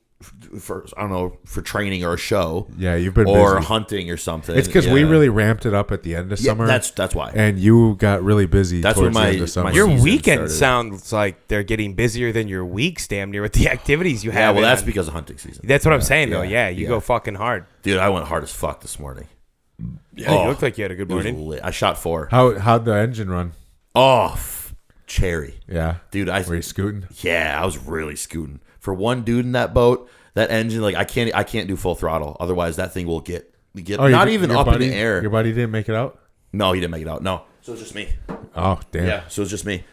for I don't know, for training or a show. Yeah, you've been or busy. hunting or something. It's because we Yeah. really ramped it up at the end of Yeah, summer. that's why. And you got really busy. That's towards when the end of summer. Your season weekend started. sounds like they're getting busier than your weeks, damn near, with the activities you Yeah, have. well, that's in. because of hunting season. That's what I'm saying, though. yeah, Yeah, you yeah. go fucking hard. Dude, I went hard as fuck this morning. Yeah, you looked like you had a good It was morning. lit. I shot 4. How'd the engine run? Oh, cherry. Yeah, Dude, were you scooting? Yeah, I was really scooting. For one dude in that boat, that engine, like I can't do full throttle. Otherwise, that thing will get not even your up buddy, in the air. Your buddy didn't make it out. No, he didn't make it out. No, so it's just me. Oh damn! Yeah, so it's just me.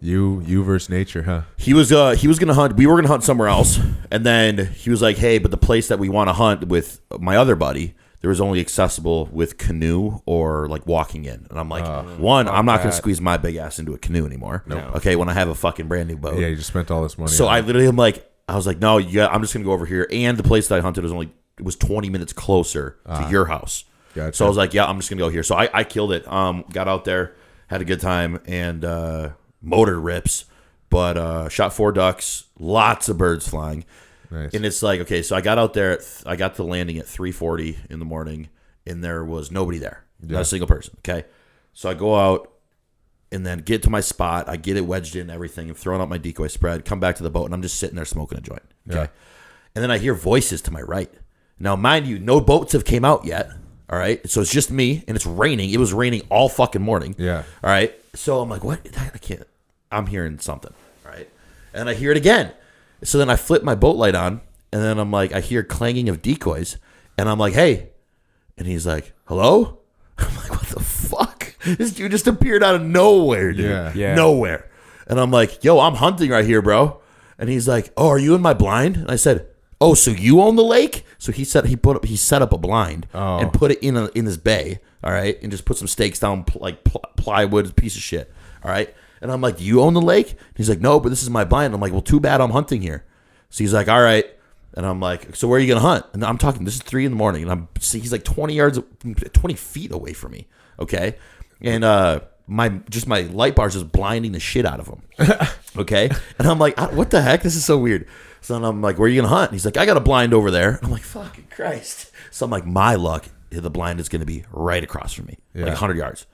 You versus nature, huh? He was gonna hunt. We were gonna hunt somewhere else, and then he was like, "Hey, but the place that we want to hunt with my other buddy, there was only accessible with canoe or like walking in." And I'm like, I'm not gonna squeeze my big ass into a canoe anymore. No. Okay, when I have a fucking brand new boat. Yeah, you just spent all this money. So on I it. literally am like, I was like, no, I'm just gonna go over here. And the place that I hunted was 20 minutes closer to your house. Gotcha. So I was like, yeah, I'm just gonna go here. So I killed it. Got out there, had a good time, and motor rips, but shot 4 ducks, lots of birds flying. Nice. And it's like, okay, so I got out there. I got to landing at 3:40 in the morning, and there was nobody there, not a single person. Okay, so I go out. And then get to my spot. I get it wedged in, everything. I'm throwing out my decoy spread. Come back to the boat, and I'm just sitting there smoking a joint. Okay. Yeah. And then I hear voices to my right. Now, mind you, no boats have came out yet. All right. So it's just me, and it's raining. It was raining all fucking morning. Yeah. All right. So I'm like, what? I can't. I'm hearing something. All right. And I hear it again. So then I flip my boat light on, and then I'm like, I hear clanging of decoys, And I'm like, hey. And he's like, hello? I'm like, what the fuck? This dude just appeared out of nowhere, dude. Yeah. Nowhere. And I'm like, yo, I'm hunting right here, bro. And he's like, oh, are you in my blind? And I said, oh, so you own the lake? So he said he set up a blind and put it in his bay, all right, and just put some stakes down, plywood, piece of shit, all right. And I'm like, do you own the lake? And he's like, no, but this is my blind. I'm like, well, too bad I'm hunting here. So he's like, all right. And I'm like, so where are you gonna hunt? And I'm talking. This is 3 a.m. and he's like 20 feet away from me, okay. And my light bar's just blinding the shit out of him, okay. And I'm like, what the heck? This is so weird. So then I'm like, where are you going to hunt? And he's like, I got a blind over there. And I'm like, fucking Christ. So I'm like, my luck, the blind is going to be right across from me, like 100 yards.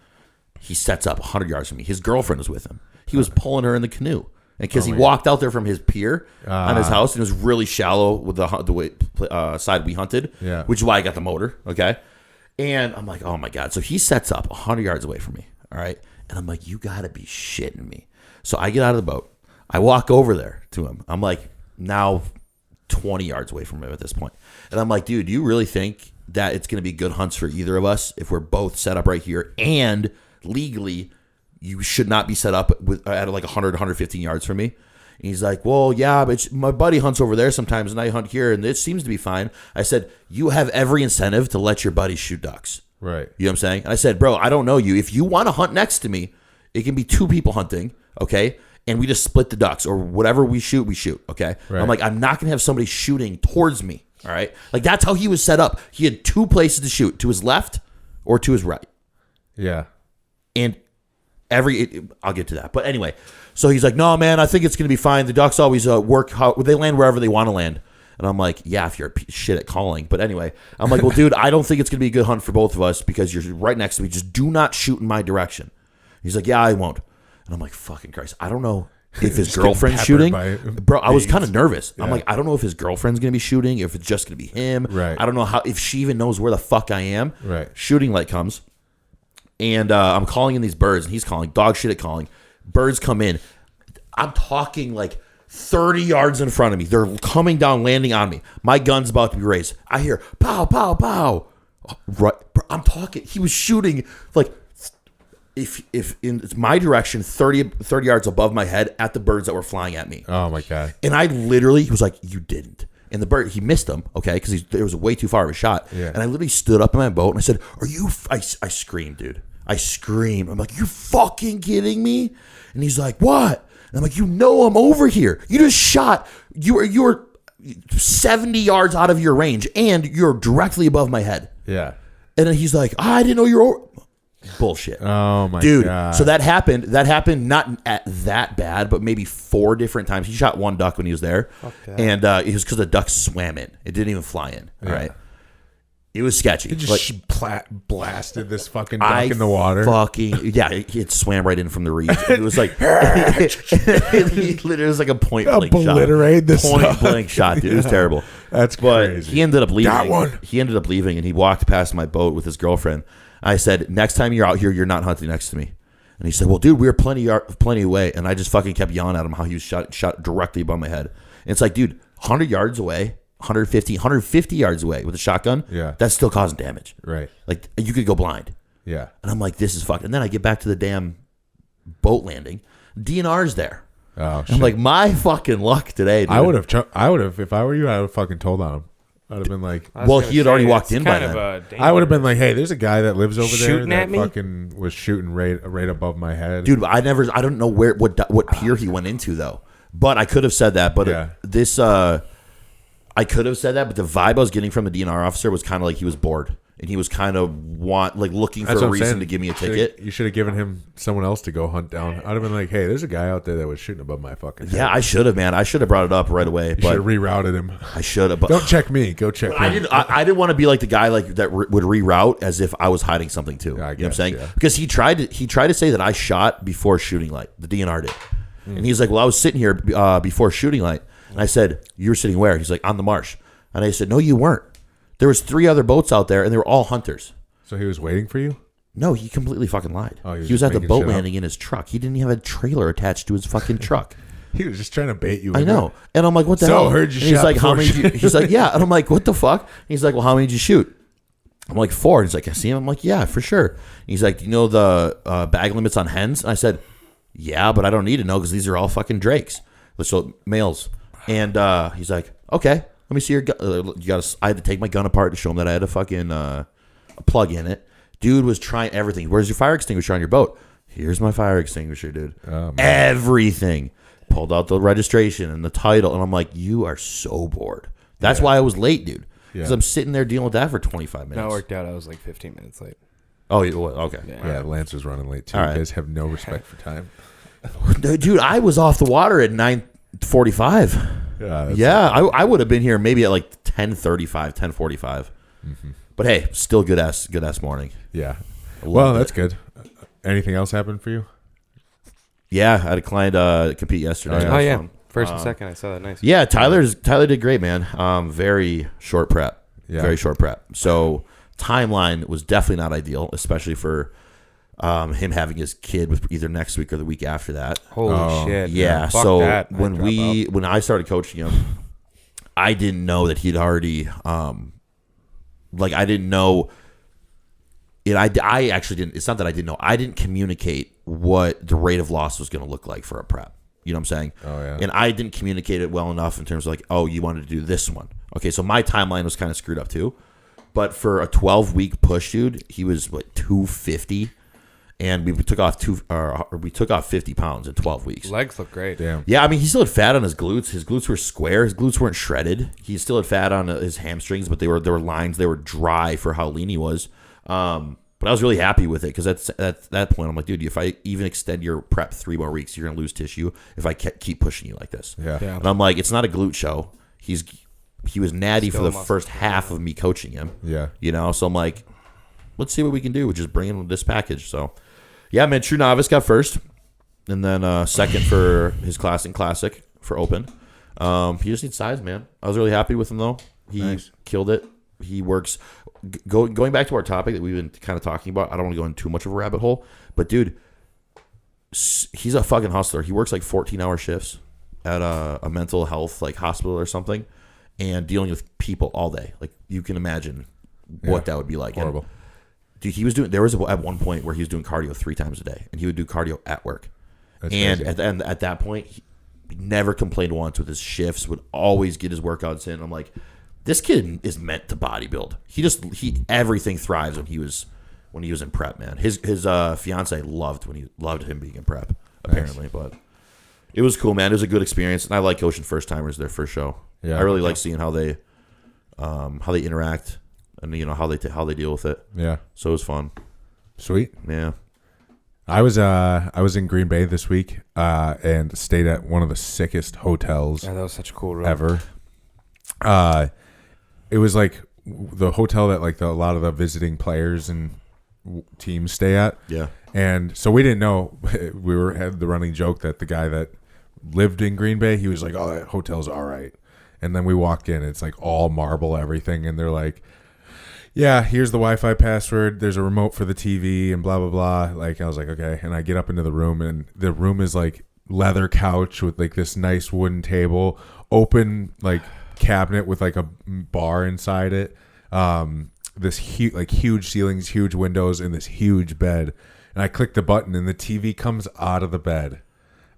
He sets up 100 yards from me. His girlfriend was with him. He was pulling her in the canoe. And because he walked out there from his pier on his house, and it was really shallow with the way, side we hunted, which is why I got the motor, okay? And I'm like, oh, my God. So he sets up 100 yards away from me, all right? And I'm like, you got to be shitting me. So I get out of the boat. I walk over there to him. I'm like, now 20 yards away from him at this point. And I'm like, dude, do you really think that it's going to be good hunts for either of us if we're both set up right here? And legally, you should not be set up at like 100, 115 yards from me. And he's like, well, yeah, but my buddy hunts over there sometimes, and I hunt here, and it seems to be fine. I said, you have every incentive to let your buddy shoot ducks. Right. You know what I'm saying? And I said, bro, I don't know you. If you want to hunt next to me, it can be 2 people hunting, okay? And we just split the ducks, or whatever we shoot, okay? Right. I'm like, I'm not going to have somebody shooting towards me, all right? Like, that's how he was set up. He had 2 places to shoot, to his left or to his right. Yeah. And I'll get to that. But anyway, so he's like, no, man, I think it's going to be fine. The ducks always they land wherever they want to land. And I'm like, yeah, if you're a shit at calling. But anyway, I'm like, well, dude, I don't think it's going to be a good hunt for both of us because you're right next to me. Just do not shoot in my direction. He's like, yeah, I won't. And I'm like, fucking Christ. I don't know if his girlfriend's shooting. Bro, I was kind of nervous. Yeah. I'm like, I don't know if his girlfriend's going to be shooting, if it's just going to be him. Right. I don't know if she even knows where the fuck I am. Right. Shooting light comes. And I'm calling in these birds, and he's calling. Dog shit at calling. Birds come in. I'm talking like 30 yards in front of me. They're coming down, landing on me. My gun's about to be raised. I hear, pow, pow, pow. Right. I'm talking. He was shooting like, if in my direction, 30 yards above my head at the birds that were flying at me. Oh, my God. And I literally, he was like, you didn't. And the bird, he missed him, okay, because it was way too far of a shot. Yeah. And I literally stood up in my boat, and I said, are you, I screamed, dude. I screamed. I'm like, you fucking kidding me? And he's like, what? And I'm like, you know I'm over here. You just shot. You were 70 yards out of your range, and you're directly above my head. Yeah. And then he's like, I didn't know you were over. Bullshit. Oh my dude, God. So that happened not at that bad, but maybe 4 different times. He shot 1 duck when he was there. And it was because the duck swam in. It didn't even fly in. All right. It was sketchy. It just blasted this fucking duck in the water. It swam right in from the reeds. It was like it was like a point blank shot, dude. It was terrible. That's crazy. But he ended up leaving. That one. He ended up leaving, and he walked past my boat with his girlfriend. I said, next time you're out here, you're not hunting next to me. And he said, well, dude, we were plenty away. And I just fucking kept yelling at him how he was shot directly above my head. And it's like, dude, 100 yards away, 150 yards away with a shotgun, that's still causing damage. Right. Like, you could go blind. Yeah. And I'm like, this is fucked. And then I get back to the damn boat landing. DNR's there. Oh, shit. I'm like, my fucking luck today, dude. I would have, if I were you, I would have fucking told on him. I'd have been like, well, he had already walked in by then. I would have been like, hey, there's a guy that lives over shooting there at that me? fucking was shooting right above my head. Dude, I don't know what pier he went into though. But I could have said that. But I could have said that. But the vibe I was getting from the DNR officer was kind of like he was bored. And he was kind of looking for a reason to give me a ticket. You should have given him someone else to go hunt down. I'd have been like, hey, there's a guy out there that was shooting above my fucking head. Yeah, I should have, man. I should have brought it up right away. You should have rerouted him. I should have. Don't check me. Go check him. I didn't want to be like the guy that would reroute as if I was hiding something too. You know what I'm saying? Yeah. Because he tried to say that I shot before shooting light. The DNR did. And he's like, well, I was sitting here before shooting light. And I said, you were sitting where? He's like, on the marsh. And I said, no, you weren't. There was 3 other boats out there, and they were all hunters. So he was waiting for you? No, he completely fucking lied. Oh, he was at the boat landing in his truck. He didn't even have a trailer attached to his fucking truck. He was just trying to bait you. I know. And I'm like, what the So, hell? heard you And he's shot like, how before many? Did you, he's like, yeah. And I'm like, what the fuck? And he's like, well, how many did you shoot? I'm like, 4. He's like, I see him. I'm like, yeah, for sure. And he's like, do you know the bag limits on hens? And I said, yeah, but I don't need to know because these are all fucking drakes. So males. And he's like, okay, let me see your gun. I had to take my gun apart to show him that I had a fucking a plug in it. Dude was trying everything. Where's your fire extinguisher on your boat? Here's my fire extinguisher, dude. Everything. Pulled out the registration and the title. And I'm like, you are so bored. That's why I was late, dude. Because I'm sitting there dealing with that for 25 minutes. No, it worked out. I was like 15 minutes late. Oh, okay. Yeah, Lance was running late too. All You right. guys have no respect for time. Dude, I was off the water at 9:45. I would have been here maybe at like 10:35, 10:45. But hey, still good ass morning. Yeah. Love Well, it. that's good. Anything else happen for you? Yeah, I had a client compete yesterday. Oh, yeah. That was Oh, yeah. fun. First and second, I saw that. Nice. Yeah, Tyler did great, man. Very short prep. Yeah. Very short prep. So timeline was definitely not ideal, especially for him having his kid with either next week or the week after that. Holy shit. Yeah. Fuck So that. I'd when drop out. when I started coaching him, I didn't know that he'd already I didn't know it. I actually didn't. It's not that I didn't know. I didn't communicate what the rate of loss was going to look like for a prep. You know what I'm saying? Oh, yeah. And I didn't communicate it well enough in terms of like, oh, you wanted to do this one. Okay, so my timeline was kind of screwed up too. But for a 12-week push, dude, he was what 250, and we took off 50 pounds in 12 weeks. Legs look great. Damn. Yeah, I mean, he still had fat on his glutes. His glutes were square. His glutes weren't shredded. He still had fat on his hamstrings, but there were lines. They were dry for how lean he was. But I was really happy with it because at that point, I'm like, dude, if I even extend your prep 3 more weeks, you're gonna lose tissue if I keep pushing you like this. Yeah. And I'm like, it's not a glute show. He was natty for the muscle. first half of me coaching him. Yeah. You know, so I'm like, let's see what we can do. Just bring in this package. So, yeah, man, True Novice got first, and then second for his classic for open. He just needs size, man. I was really happy with him though. He killed it. He works. Going back to our topic that we've been kind of talking about. I don't want to go into too much of a rabbit hole, but dude, he's a fucking hustler. He works like 14-hour shifts at a mental health like hospital or something, and dealing with people all day. Like you can imagine what that would be like. Horrible. And, dude, he was doing. There was at one point where he was doing cardio 3 times a day, and he would do cardio at work. That's and crazy. at that point, he never complained once with his shifts. Would always get his workouts in. I'm like, this kid is meant to bodybuild. He everything thrives when he was in prep, man. His fiance loved him being in prep, apparently. But it was cool, man. It was a good experience, and I like coaching first timers their first show. Yeah. I really like seeing how they interact and how they deal with it. Yeah. So it was fun. Sweet. Yeah. I was in Green Bay this week and stayed at one of the sickest hotels Yeah, that was such a cool room. ever. It was like the hotel that like a lot of the visiting players and teams stay at. Yeah. And so we didn't know. We had the running joke that the guy that lived in Green Bay, he was like, "Oh, that hotel's all right." And then we walked in, it's like all marble, everything, and they're like, "Yeah, here's the Wi-Fi password. There's a remote for the TV, and blah blah blah." Like I was like, "Okay." And I get up into the room, and the room is like leather couch with like this nice wooden table, open like cabinet with like a bar inside it. This huge ceilings, huge windows, and this huge bed. And I click the button, and the TV comes out of the bed.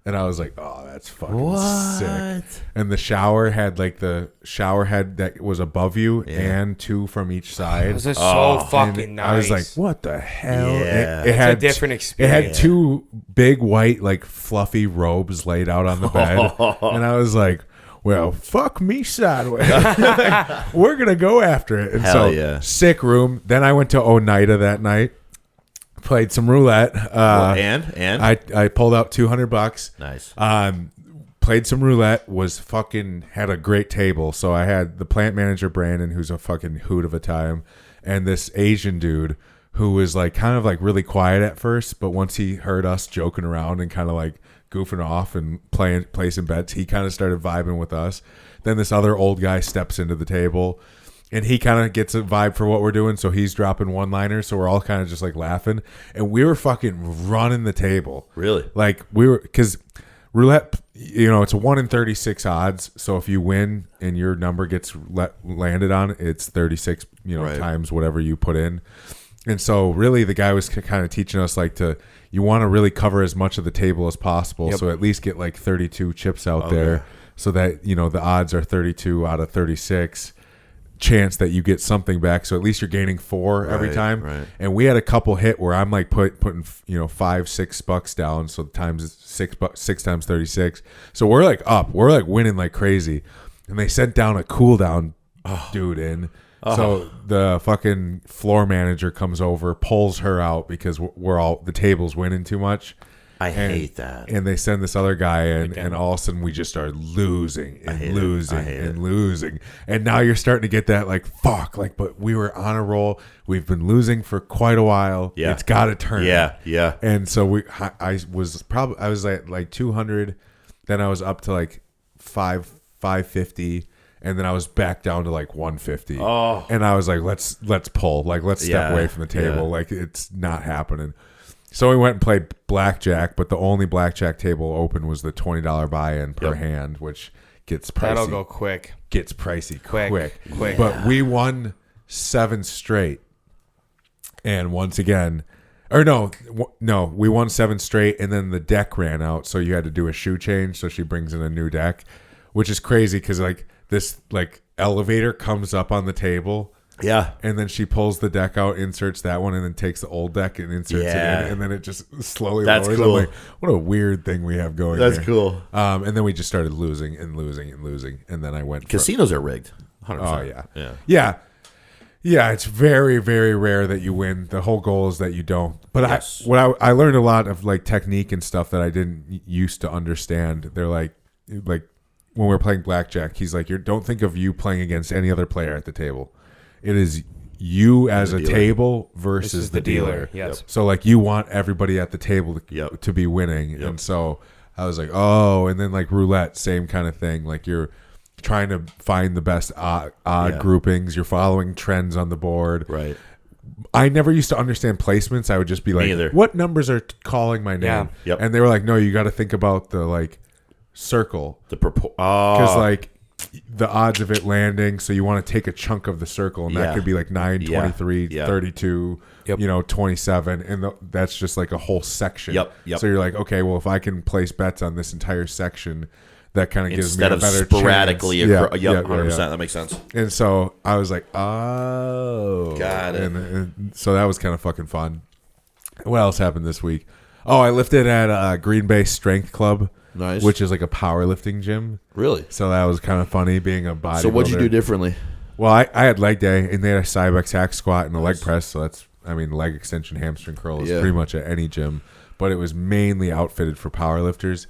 And I was like, "Oh, that's fucking sick." And the shower had like the shower head that was above you and 2 from each side. This is so And fucking nice. I was like, "What the hell?" Yeah. It had a different It experience. had 2 big white like fluffy robes laid out on the bed, and I was like, "Well, fuck me sideways." Like, we're gonna go after it. And Hell so yeah. sick room. Then I went to Oneida that night, played some roulette. And I pulled out $200. nice. Played some roulette, had a great table. So I had the plant manager, Brandon, who's a fucking hoot of a time, and this Asian dude who was like kind of like really quiet at first, but once he heard us joking around and kind of like goofing off and placing bets, he kind of started vibing with us. Then this other old guy steps into the table, and he kind of gets a vibe for what we're doing, so he's dropping one-liners, so we're all kind of just like laughing, and we were fucking running the table. Really? Like we were, because roulette, it's a 1 in 36 odds. So if you win and your number gets landed on, it's 36, Right. times whatever you put in. And so really the guy was kind of teaching us like you want to really cover as much of the table as possible. Yep. So at least get like 32 chips out there so that, the odds are 32 out of 36 chance that you get something back. So at least you're gaining 4 every Right, time. right. And we had a couple hit where I'm like putting, $5-6 down. So times $6 times 36. So we're like up, we're like winning like crazy. And they sent down a cool down dude in. So the fucking floor manager comes over, pulls her out because the table's winning too much. I hate that. And they send this other guy in, and all of a sudden we just started losing and losing. And now you're starting to get that like, fuck, like, but we were on a roll. We've been losing for quite a while. Yeah. It's got to turn. Yeah. And so I was at like 200, then I was up to like 550. And then I was back down to like 150. Oh. And I was like, let's pull. Like, let's step away from the table. Yeah. Like, it's not happening. So we went and played blackjack, but the only blackjack table open was the $20 buy-in per hand, which gets pricey. That'll go quick. Gets pricey Quick. But we won 7 straight. And once again, or no, we won 7 straight, and then the deck ran out, so you had to do a shoe change. So she brings in a new deck, which is crazy because like this like elevator comes up on the table. Yeah. And then she pulls the deck out, inserts that one, and then takes the old deck and inserts it in, and then it just slowly lowers. Cool. I'm like, what a weird thing we have going. That's here. cool. And then we just started losing, and then I went. Casinos are rigged. 100%. Oh yeah. It's very, very rare that you win. The whole goal is that you don't. But Yes. I learned a lot of like technique and stuff that I didn't used to understand. They're like when we're playing blackjack, he's like, don't think of you playing against any other player at the table. It is you as a table versus the dealer. Yes. So like you want everybody at the table to be winning. And so I was like, oh, and then like roulette, same kind of thing. Like you're trying to find the best odd groupings. You're following trends on the board. Right. I never used to understand placements. I would just be like, what numbers are calling my name? Yeah. Yep. And they were like, no, you got to think about the like circle. Because like the odds of it landing, so you want to take a chunk of the circle, and that could be like 9, 23, 32, 27, and that's just like a whole section. Yep. So you're like, okay, well, if I can place bets on this entire section, that kind of gives me instead a of better sporadically. chance. 100%. That makes sense. And so I was like, oh, Got it. And so that was kind of fucking fun. What else happened this week? Oh, I lifted at Green Bay Strength Club. Nice. Which is like a powerlifting gym. Really? So that was kind of funny being a bodybuilder. So what'd you do differently? Well, I had leg day, and they had a Cybex hack squat and a leg press. So that's, leg extension, hamstring curl is pretty much at any gym. But it was mainly outfitted for powerlifters.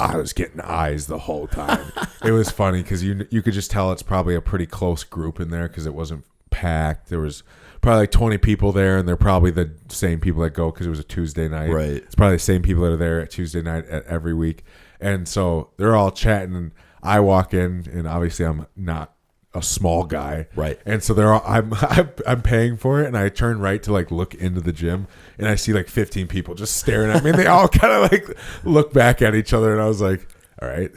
I was getting eyes the whole time. It was funny because you could just tell it's probably a pretty close group in there because it wasn't packed. There was probably like 20 people there, and they're probably the same people that go because it was a Tuesday night. Right. It's probably the same people that are there at Tuesday night every week. And so they're all chatting, and I walk in, and obviously I'm not a small guy. Right. And so they're all, I'm paying for it, and I turn right to like look into the gym, and I see like 15 people just staring at me, and they all kind of like look back at each other, and I was like, all right.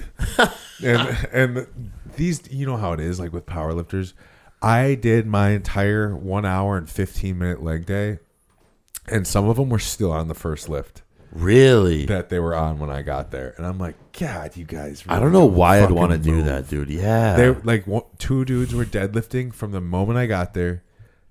and these, you know how it is like with powerlifters. I did my entire 1 hour and 15-minute leg day, and some of them were still on the first lift. Really? That they were on when I got there, and I'm like, God, you guys. Really I don't know why I'd want to fucking do move. that, dude. Yeah. They like 2 dudes were deadlifting from the moment I got there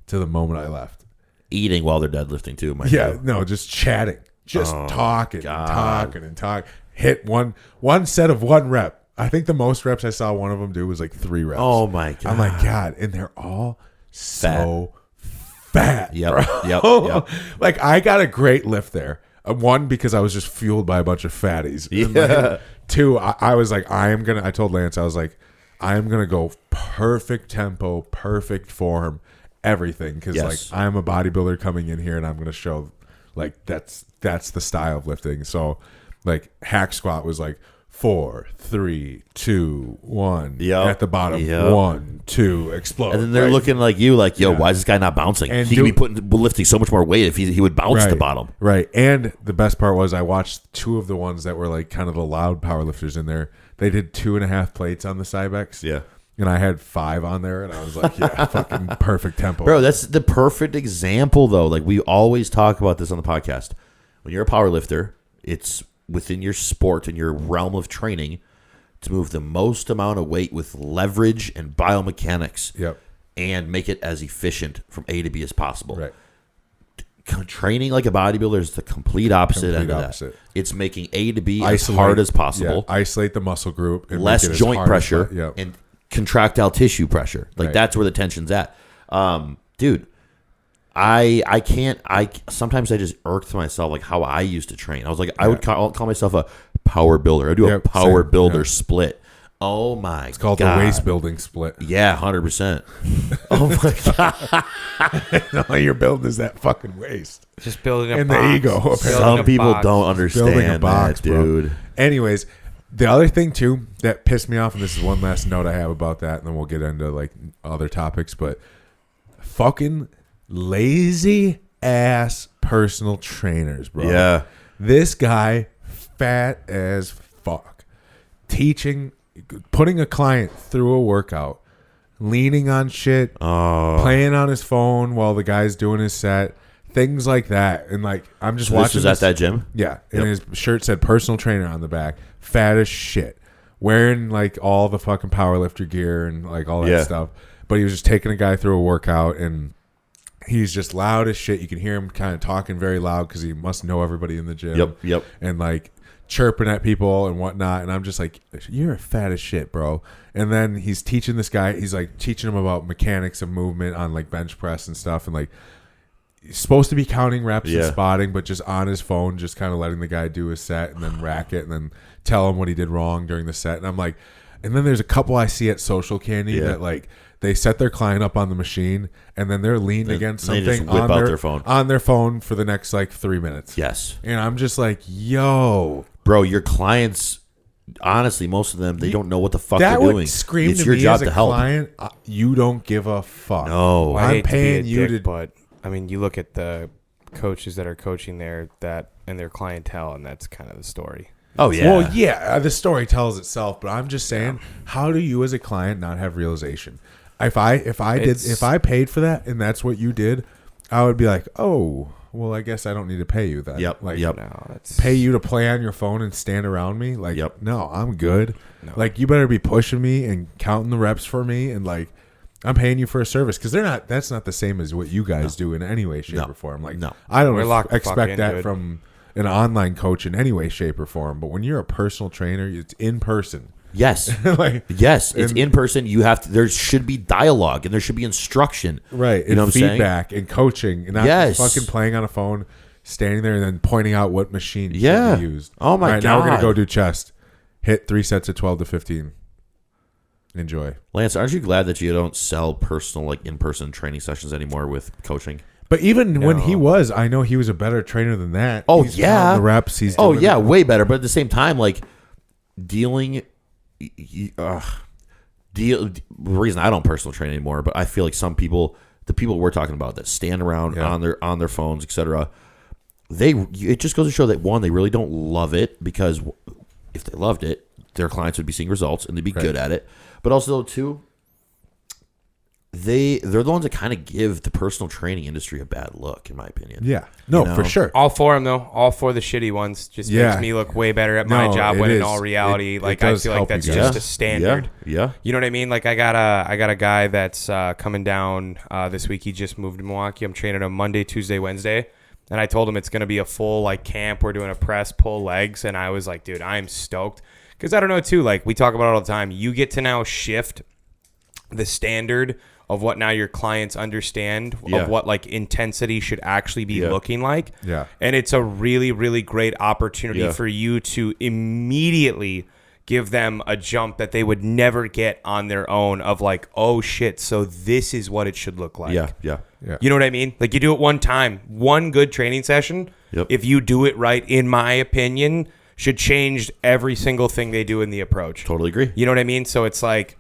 to the moment I left. Eating while they're deadlifting too. No, just chatting, just talking, and talking. Hit one set of 1 rep. I think the most reps I saw one of them do was like 3 reps. Oh my God. I'm like, God, and they're all so fat. Yep. Bro. Yep. Like I got a great lift there. 1, because I was just fueled by a bunch of fatties. And like, 2, I was like, I told Lance, I was like, I'm going to go perfect tempo, perfect form, everything. Because like I'm a bodybuilder coming in here, and I'm going to show like that's the style of lifting. So like hack squat was like 4, 3, 2, 1. Yep. At the bottom, Yep. 1, 2, explode. And then they're right? looking like you, like, yo, Yeah. why is this guy not bouncing? And He could be lifting so much more weight if he would bounce the bottom. Right. And the best part was I watched 2 of the ones that were like kind of the loud powerlifters in there. They did 2.5 plates on the Cybex. Yeah. And I had 5 on there, and I was like, yeah, fucking perfect tempo. Bro, that's the perfect example, though. Like, we always talk about this on the podcast. When you're a power lifter, it's within your sport and your realm of training to move the most amount of weight with leverage and biomechanics. Yep. And make it as efficient from A to B as possible. Right. Training like a bodybuilder is the complete opposite end of that. It's making A to B as hard as possible. Yeah, isolate the muscle group. And Less make it as joint hard pressure yep. and contractile tissue pressure. Like Right. that's where the tension's at. Dude, I sometimes I just irked myself like how I used to train. I was like, I would call myself a power builder. I do a power builder split. Oh my god. It's called the waist building split. Yeah, 100%. Oh my god. All you're building is that fucking waist. Just building a And box. the ego, Building Some a people box. don't understand Building a box, that, dude. bro. Anyways, the other thing too that pissed me off, and this is one last note I have about that, and then we'll get into like other topics, but fucking lazy ass personal trainers, bro. Yeah. This guy, fat as fuck, putting a client through a workout, leaning on shit, playing on his phone while the guy's doing his set, things like that. And like, I'm just So watching. this was at that gym? Yeah. And his shirt said personal trainer on the back, fat as shit, wearing like all the fucking powerlifter gear and like all that stuff. But he was just taking a guy through a workout, and he's just loud as shit. You can hear him kind of talking very loud because he must know everybody in the gym. Yep. And like chirping at people and whatnot. And I'm just like, you're fat as shit, bro. And then he's teaching this guy, he's like teaching him about mechanics of movement on like bench press and stuff. And like, he's supposed to be counting reps and spotting, but just on his phone, just kind of letting the guy do his set and then rack it and then tell him what he did wrong during the set. And I'm like, and then there's a couple I see at Social Candy that like, they set their client up on the machine, and then they're leaning against they something just whip out their phone. on their phone for the next like 3 minutes. Yes. And I'm just like, yo, Bro, your clients, honestly, most of them, they don't know what the fuck that they're would doing. scream It's to your me job as a to help. client. You don't give a fuck. No. Well, I I'm hate to be paying a you dick, to. but I mean, you look at the coaches that are coaching there and their clientele, and that's kind of the story. Oh, yeah. Well, yeah, the story tells itself, but I'm just saying, how do you as a client not have realization? If I paid for that and that's what you did, I would be like, oh, well, I guess I don't need to pay you then. Yep. Like, No, that's pay you to play on your phone and stand around me? Like, no, I'm good. No. Like, you better be pushing me and counting the reps for me, and like, I'm paying you for a service because that's not the same as what you guys do in any way, shape, or form. Like, I don't We're locked the fuck expect into that it. from an online coach in any way, shape, or form. But when you're a personal trainer, it's in person. Yes. Like, yes. It's in person. You have to, there should be dialogue and there should be instruction. right? You know and what I'm saying? feedback and coaching, and not fucking playing on a phone, standing there and then pointing out what machine should be used. Oh my All right, God. now we're gonna go do chest. Hit 3 sets of 12 to 15. Enjoy. Lance, aren't you glad that you don't sell personal, like in-person training sessions anymore with coaching? But even when he was, I know he was a better trainer than that. Oh, He's yeah. counting the reps. He's Oh, doing yeah, it. way better. But at the same time, like, the reason I don't personal train anymore, but I feel like some people, the people we're talking about that stand around on their phones, etc., it just goes to show that, one, they really don't love it, because if they loved it, their clients would be seeing results and they'd be good at it. But also, two, they're the ones that kind of give the personal training industry a bad look, in my opinion. Yeah. No, You know? for sure. all for them though. All for the shitty ones. Just makes me look way better at my job. When in all reality, it like I does feel like help you that's guys. just a standard. Yeah. You know what I mean? Like I got a guy that's coming down this week. He just moved to Milwaukee. I'm training him Monday, Tuesday, Wednesday, and I told him it's gonna be a full like camp. We're doing a press, pull legs, and I was like, dude, I'm stoked because I don't know too. Like we talk about it all the time. You get to now shift the standard of what now your clients understand of what like intensity should actually be looking like. Yeah. And it's a really, really great opportunity for you to immediately give them a jump that they would never get on their own of like, oh shit, so this is what it should look like. Yeah. You know what I mean? Like you do it one time, one good training session. Yep. If you do it right, in my opinion, should change every single thing they do in the approach. Totally agree. You know what I mean? So it's like,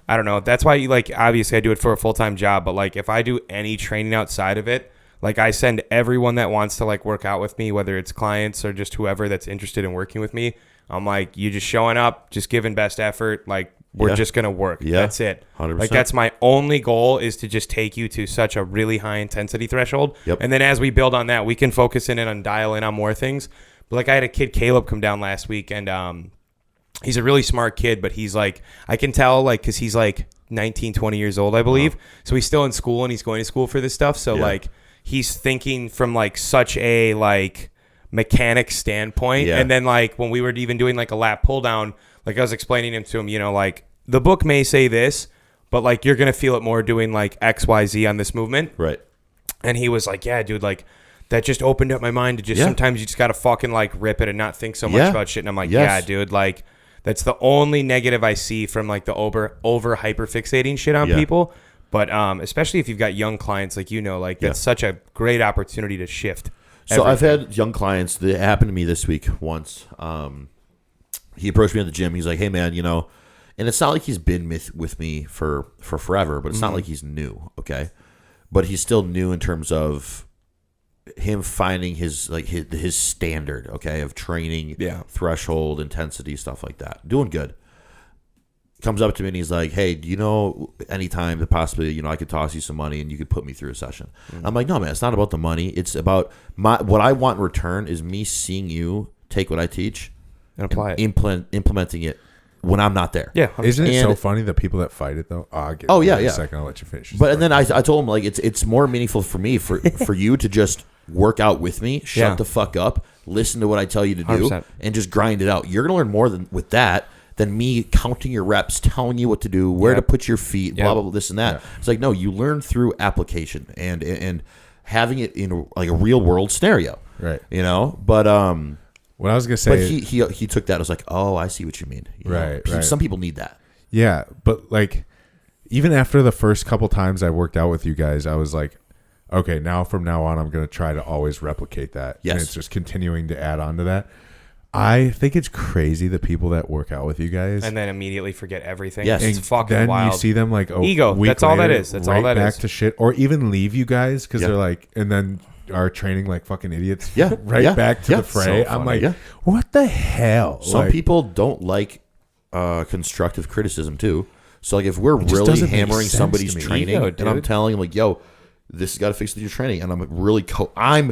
I don't know. That's why, obviously I do it for a full-time job, but if I do any training outside of it, I send everyone that wants to work out with me, whether it's clients or just whoever that's interested in working with me. I'm like, you just showing up, just giving best effort. We're just going to work. Yeah. That's it. 100%. That's my only goal, is to just take you to such a really high intensity threshold. Yep. And then as we build on that, we can focus in and dial in on more things. But I had a kid, Caleb, come down last week, and he's a really smart kid, but he's I can tell, because he's 19, 20 years old, I believe. So he's still in school, and he's going to school for this stuff. So he's thinking from such a mechanic standpoint. Yeah. And then when we were even doing a lat pull down, I was explaining him to him, the book may say this, but you're going to feel it more doing X, Y, Z on this movement. Right. And he was like, yeah, dude, that just opened up my mind to just sometimes you just got to fucking rip it and not think so much about shit. And I'm like, yeah, dude, that's the only negative I see from the over hyper fixating shit on people. But especially if you've got young clients, that's such a great opportunity to shift. So I've had young clients that happened to me this week once. He approached me at the gym. He's like, hey, man, and it's not like he's been with me for forever, but it's not like he's new, okay? But he's still new in terms of him finding his standard, okay, of training, threshold, intensity, stuff like that. Doing good. Comes up to me and he's like, hey, do you know anytime that possibly, I could toss you some money and you could put me through a session? I'm like, no, man, it's not about the money. It's about what I want in return is me seeing you take what I teach and apply it, implementing it when I'm not there. Yeah. Isn't it so funny the people that fight it though? I'll give you a second, I'll let you finish. But and then I told him it's more meaningful for me for you to just work out with me, shut the fuck up, listen to what I tell you to do, 100%. and just grind it out. You're gonna learn more with that than me counting your reps, telling you what to do, where to put your feet, blah blah blah, this and that. Yeah. It's no, you learn through application and having it in a real world scenario, right? But what I was gonna say, but he took that. I was like, oh, I see what you mean. Right. Some people need that. Yeah, but even after the first couple times I worked out with you guys, I was like, okay, now from now on, I'm gonna try to always replicate that. Yes, and it's just continuing to add on to that. I think it's crazy the people that work out with you guys and then immediately forget everything. Yes, it's fucking then wild. You see them ego. Week that's all later, that is. That's right all that back is. to shit, or even leave you guys because they're and then are training like fucking idiots. Yeah, back to the fray. So I'm like, what the hell? Some people don't like constructive criticism too. So if we're really hammering somebody's training, and I'm telling them yo, this has got to fix with your training, and I'm really how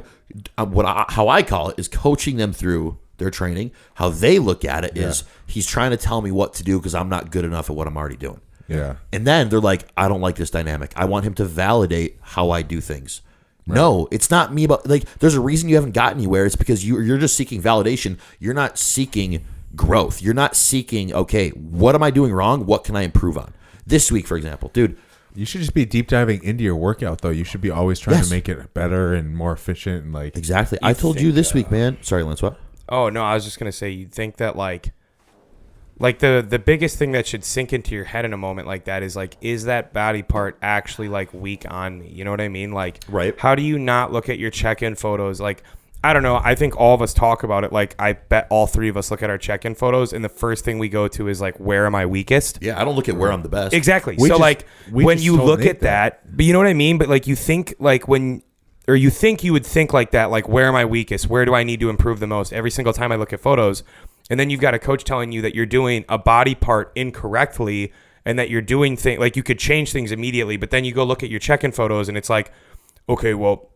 I call it is coaching them through their training. How they look at it is he's trying to tell me what to do because I'm not good enough at what I'm already doing. Yeah. And then they're like, I don't like this dynamic. I want him to validate how I do things. Right. No, it's not me about there's a reason you haven't gotten anywhere. It's because you're just seeking validation. You're not seeking growth. You're not seeking, okay, what am I doing wrong? What can I improve on? This week, for example, dude. You should just be deep diving into your workout, though. You should be always trying to make it better and more efficient. And exactly. I told you this week, man. Sorry, Lance, what? Oh, no, I was just going to say, you'd think that, the biggest thing that should sink into your head in a moment like that is that body part actually, weak on me? You know what I mean? Right. How do you not look at your check-in photos? I don't know. I think all of us talk about it. I bet all three of us look at our check-in photos, and the first thing we go to is, where am I weakest? Yeah, I don't look at where I'm the best. Exactly. When you look at that, but you know what I mean? But, you think, you think you would think like that, where am I weakest? Where do I need to improve the most? Every single time I look at photos. And then you've got a coach telling you that you're doing a body part incorrectly and that you're doing things, you could change things immediately. But then you go look at your check-in photos and it's okay, well,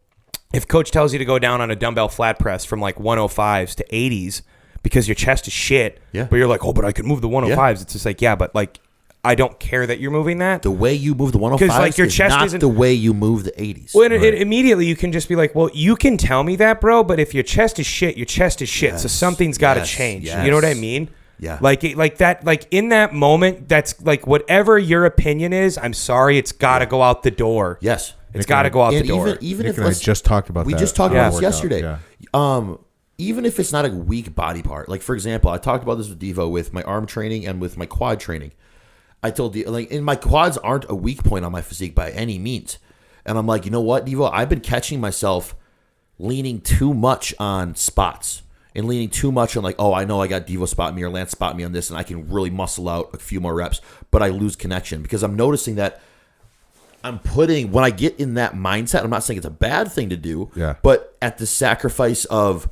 if coach tells you to go down on a dumbbell flat press from 105s to 80s because your chest is shit, but you're but I could move the 105s. It's just but I don't care that you're moving that. The way you move the 105s your chest not the way you move the 80s. Well, immediately you can just be well, you can tell me that, bro, but if your chest is shit, your chest is shit. So something's got to change. You know what I mean? Yeah. That, in that moment, that's whatever your opinion is, I'm sorry, it's got to go out the door. Yes. It's got to go out the door. Even Nick if I just talked about we that. We just talked about this yesterday. Yeah. Even if it's not a weak body part, for example, I talked about this with Devo with my arm training and with my quad training. I told you, and my quads aren't a weak point on my physique by any means. And I'm you know what, Devo? I've been catching myself leaning too much on spots and leaning too much on like, oh, I know I got Devo spot me or Lance spot me on this, and I can really muscle out a few more reps, but I lose connection because I'm noticing that when I get in that mindset, I'm not saying it's a bad thing to do, but at the sacrifice of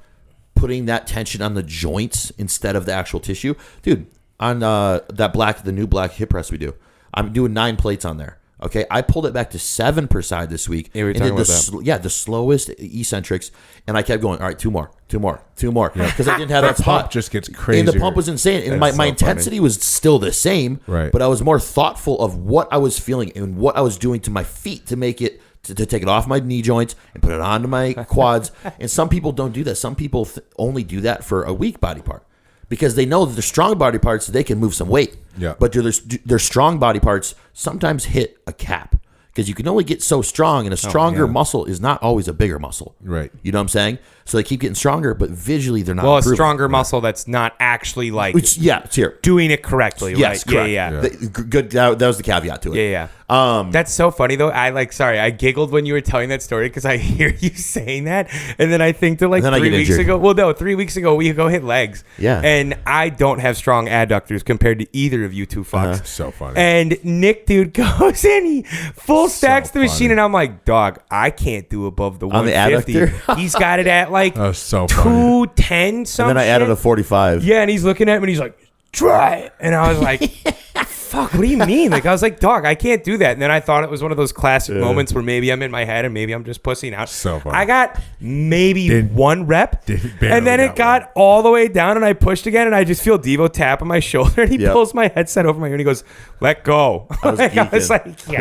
putting that tension on the joints instead of the actual tissue. Dude, on the new black hip press we do, I'm doing 9 plates on there. Okay, I pulled it back to 7 per side this week. Yeah, we were talking about that. The slowest eccentrics, and I kept going. All right, two more, because I didn't have that spot. Pump just gets crazy, and the pump was insane. And my intensity was still the same, right? But I was more thoughtful of what I was feeling and what I was doing to my feet to make it to take it off my knee joints and put it onto my quads. And some people don't do that. Some people only do that for a weak body part. Because they know that the strong body parts, they can move some weight. Yeah. But their strong body parts sometimes hit a cap. Because you can only get so strong, and a stronger muscle is not always a bigger muscle. Right. You know what I'm saying? So they keep getting stronger, but visually they're not improving. A stronger muscle that's not actually like it's here. Doing it correctly. Yes, right? correct. Yeah. Good. That was the caveat to it. Yeah. That's so funny though. I giggled when you were telling that story because I hear you saying that, and then I think to like 3 weeks ago. Well, no, 3 weeks ago we go hit legs. Yeah. And I don't have strong adductors compared to either of you two fucks. So funny. And Nick, dude, goes in, he full stacks the machine, and I'm like, dog, I can't do above the 150. On the adductor? He's got it at like so 210 something. And then I added a 45. Yeah, and he's looking at me and he's like, try it. And I was like, fuck, what do you mean? Like, I was like, dog, I can't do that. And then I thought it was one of those classic moments where maybe I'm in my head and maybe I'm just pussing out. So funny. I got maybe one rep, barely and then it got all the way down, and I pushed again, and I just feel Devo tap on my shoulder, and he pulls my headset over my ear, and he goes, let go. I was like, yeah,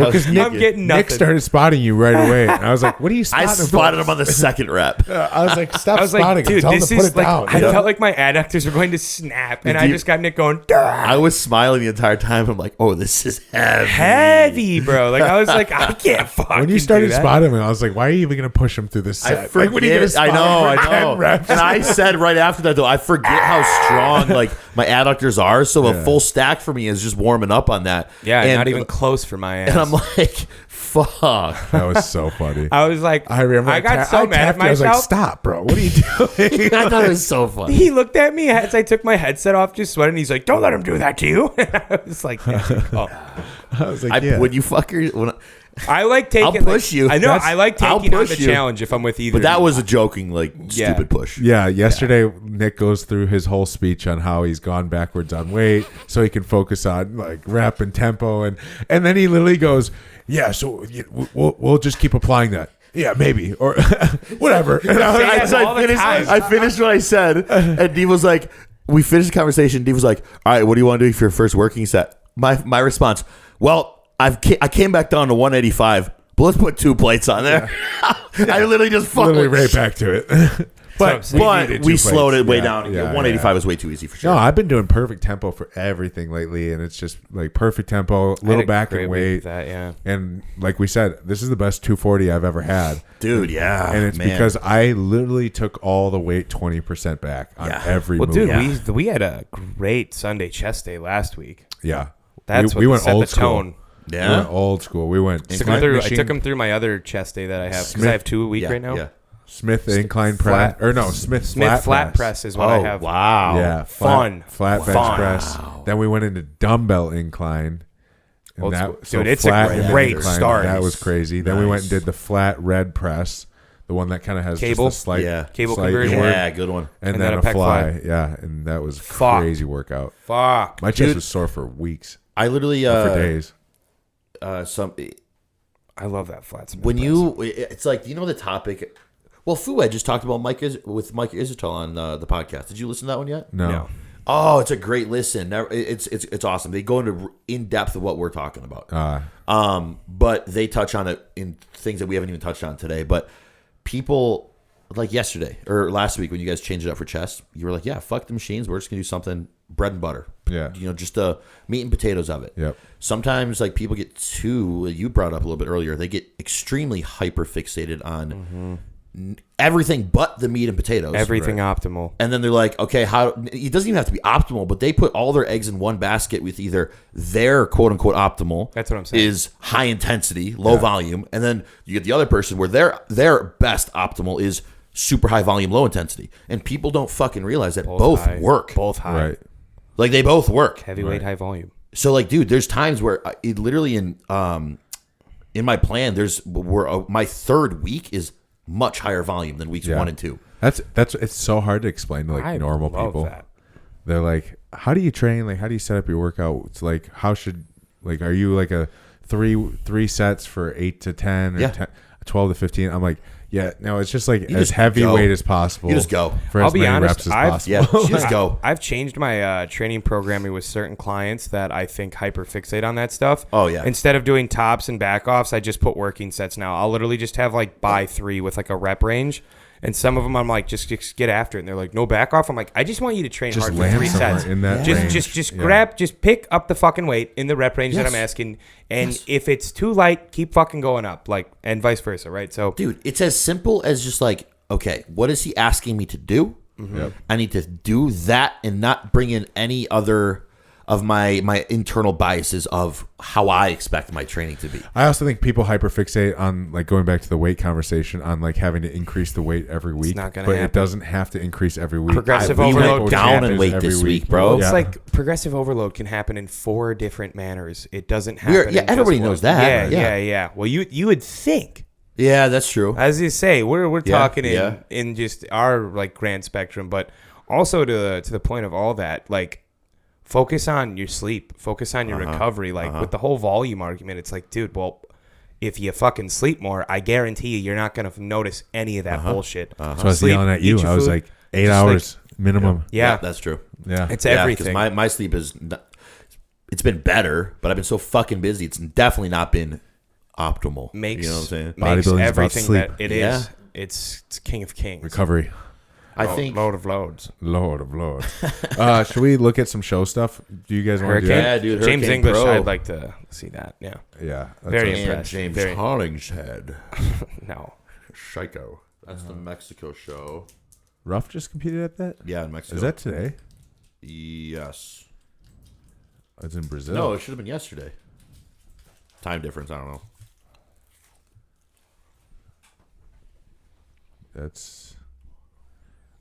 because I'm getting nothing. Nick started spotting you right away. And I was like, what are you spotting? I spotted him on the second rep. I was like, stop I was spotting like, him. dude, Tell him this to put is it like, down. I felt like my adductors were going to snap, and I just got Nick going, I was smiling the entire time. I'm like, oh, this is heavy, bro. Like, I was like, I can't fucking when you started do that. spotting him, I was like, why are you even going to push him through this set? I forget. Like, what are you gonna spot him for 10 reps? And I said right after that, though, I forget how strong like my adductors are. So a full stack for me is just warming up on that. Yeah, and, not even close for my ass. And I'm like, fuck. That was so funny. I was like, I remember. I got so mad at myself. I was like, stop, bro. What are you doing? I thought it was so funny. He looked at me as I took my headset off, just sweating. He's like, don't let him do that to you. And I was like, oh. I was like, yeah. When you fucker, I like taking. I'll push you. I know. I like taking on the you. challenge if I'm with either. But that of you. was a joking, like stupid push. Yeah, yesterday Nick goes through his whole speech on how he's gone backwards on weight so he can focus on like rep and tempo, and then he literally goes, yeah, so we'll just keep applying that. Yeah, maybe or whatever. And I finished what I said, and Dee was like, we finished the conversation. Dee was like, all right, what do you want to do for your first working set? My response, well, I came back down to 185, but let's put 2 plates on there. Yeah. I literally just literally right back to it. But we slowed it way down. 185 is way too easy for sure. No, I've been doing perfect tempo for everything lately, and it's just like perfect tempo, little back and weight. And like we said, this is the best 240 I've ever had. Dude, yeah. And it's because I literally took all the weight 20% back on every move. Dude, we had a great Sunday chest day last week. Yeah. That's we went set old the tone. Yeah. We went old school. We went I took him through my other chest day that I have because I have 2 a week right now. Yeah. Smith incline press, or no, Smith flat press is what I have. Wow. Yeah. Flat bench press. Then we went into dumbbell incline. And Dude, it's a great incline, start. That was crazy. Then we went and did the flat red press, the one that kind of has cable, just a slight, cable slight conversion. inward. Yeah, good one. And then a pec fly. Yeah, and that was crazy workout. Fuck. My chest was sore for weeks. I literally for days. I love that flat Smith when press. it's like, you know, the topic. Well, Fuad just talked about Mike Isertal on the podcast. Did you listen to that one yet? No. Oh, it's a great listen. It's awesome. They go into in depth of what we're talking about. But they touch on it in things that we haven't even touched on today. But people, like yesterday or last week when you guys changed it up for chest, you were like, yeah, fuck the machines. We're just gonna do something bread and butter. Yeah. You know, just the meat and potatoes of it. Yep. Sometimes like people get you brought up a little bit earlier, they get extremely hyper fixated on everything but the meat and potatoes. Everything optimal. And then they're like, okay, how it doesn't even have to be optimal, but they put all their eggs in one basket with either their quote unquote optimal, that's what I'm saying, is high intensity, low volume, and then you get the other person where their best optimal is super high volume, low intensity. And people don't fucking realize that both high. work. Both high. Right. Like they both work. Heavyweight, high volume. So like, dude, there's times where it literally in my plan, my third week is much higher volume than weeks 1 and 2. That's it's so hard to explain to like normal people. That. They're like, how do you train? Like, how do you set up your workout? It's like, are you like a three sets for 8 to 10 or 10, 12 to 15? I'm like, yeah, no, it's just like as heavyweight as possible. You just go. For as many reps as possible. Yeah, just go. I've changed my training programming with certain clients that I think hyperfixate on that stuff. Oh, yeah. Instead of doing tops and back offs, I just put working sets now. I'll literally just have like by 3 with like a rep range. And some of them I'm like, just get after it. And they're like, no back off. I'm like, I just want you to train Just hard for land 3 sets. somewhere in that range. Just Yeah. grab, just pick up the fucking weight in the rep range that Yes. I'm asking. And if it's too light, keep fucking going up. Like, and vice versa, right? So, Dude, it's as simple as just like, okay, what is he asking me to do? Yep. I need to do that and not bring in any other of my internal biases of how I expect my training to be. I also think people hyperfixate on like going back to the weight conversation on like having to increase the weight every week, not gonna but it happen. doesn't have to increase every week. Progressive We overload went can down happen in weight every this week, bro. it's Yeah. like progressive overload can happen in 4 different manners. It doesn't happen. Yeah, in everybody just knows one. that. Yeah. Yeah. Well, you would think, Yeah, that's true. as you say, we're talking yeah. in just our like grand spectrum, but also to the point of all that, like focus on your sleep, focus on your recovery. Like with the whole volume argument, it's like, dude, well, if you fucking sleep more, I guarantee you're not gonna notice any of that bullshit. So I was Sleep, yelling at eat you. your I was food, like 8 just, hours minimum. Yeah, that's true. Yeah. it's Yeah, everything. because my sleep is it's been better, but I've been so fucking busy. It's definitely not been optimal. makes you know what I'm saying? makes Bodybuilding's about everything sleep. that it Yeah. is. It's king of kings. Recovery. I think load of loads. Lord of Lord. Should we look at some show stuff? Do you guys want to do Hurricane, that? Yeah, dude, James Hurricane English. Pro. I'd like to see that. Yeah. Yeah. That's Very us. and impressed. James Very- Hollingshead, No. Psycho. That's the Mexico show. Ruff just competed at that? Yeah, in Mexico. Is that today? Yes. It's in Brazil. No, it should have been yesterday. Time difference. I don't know. That's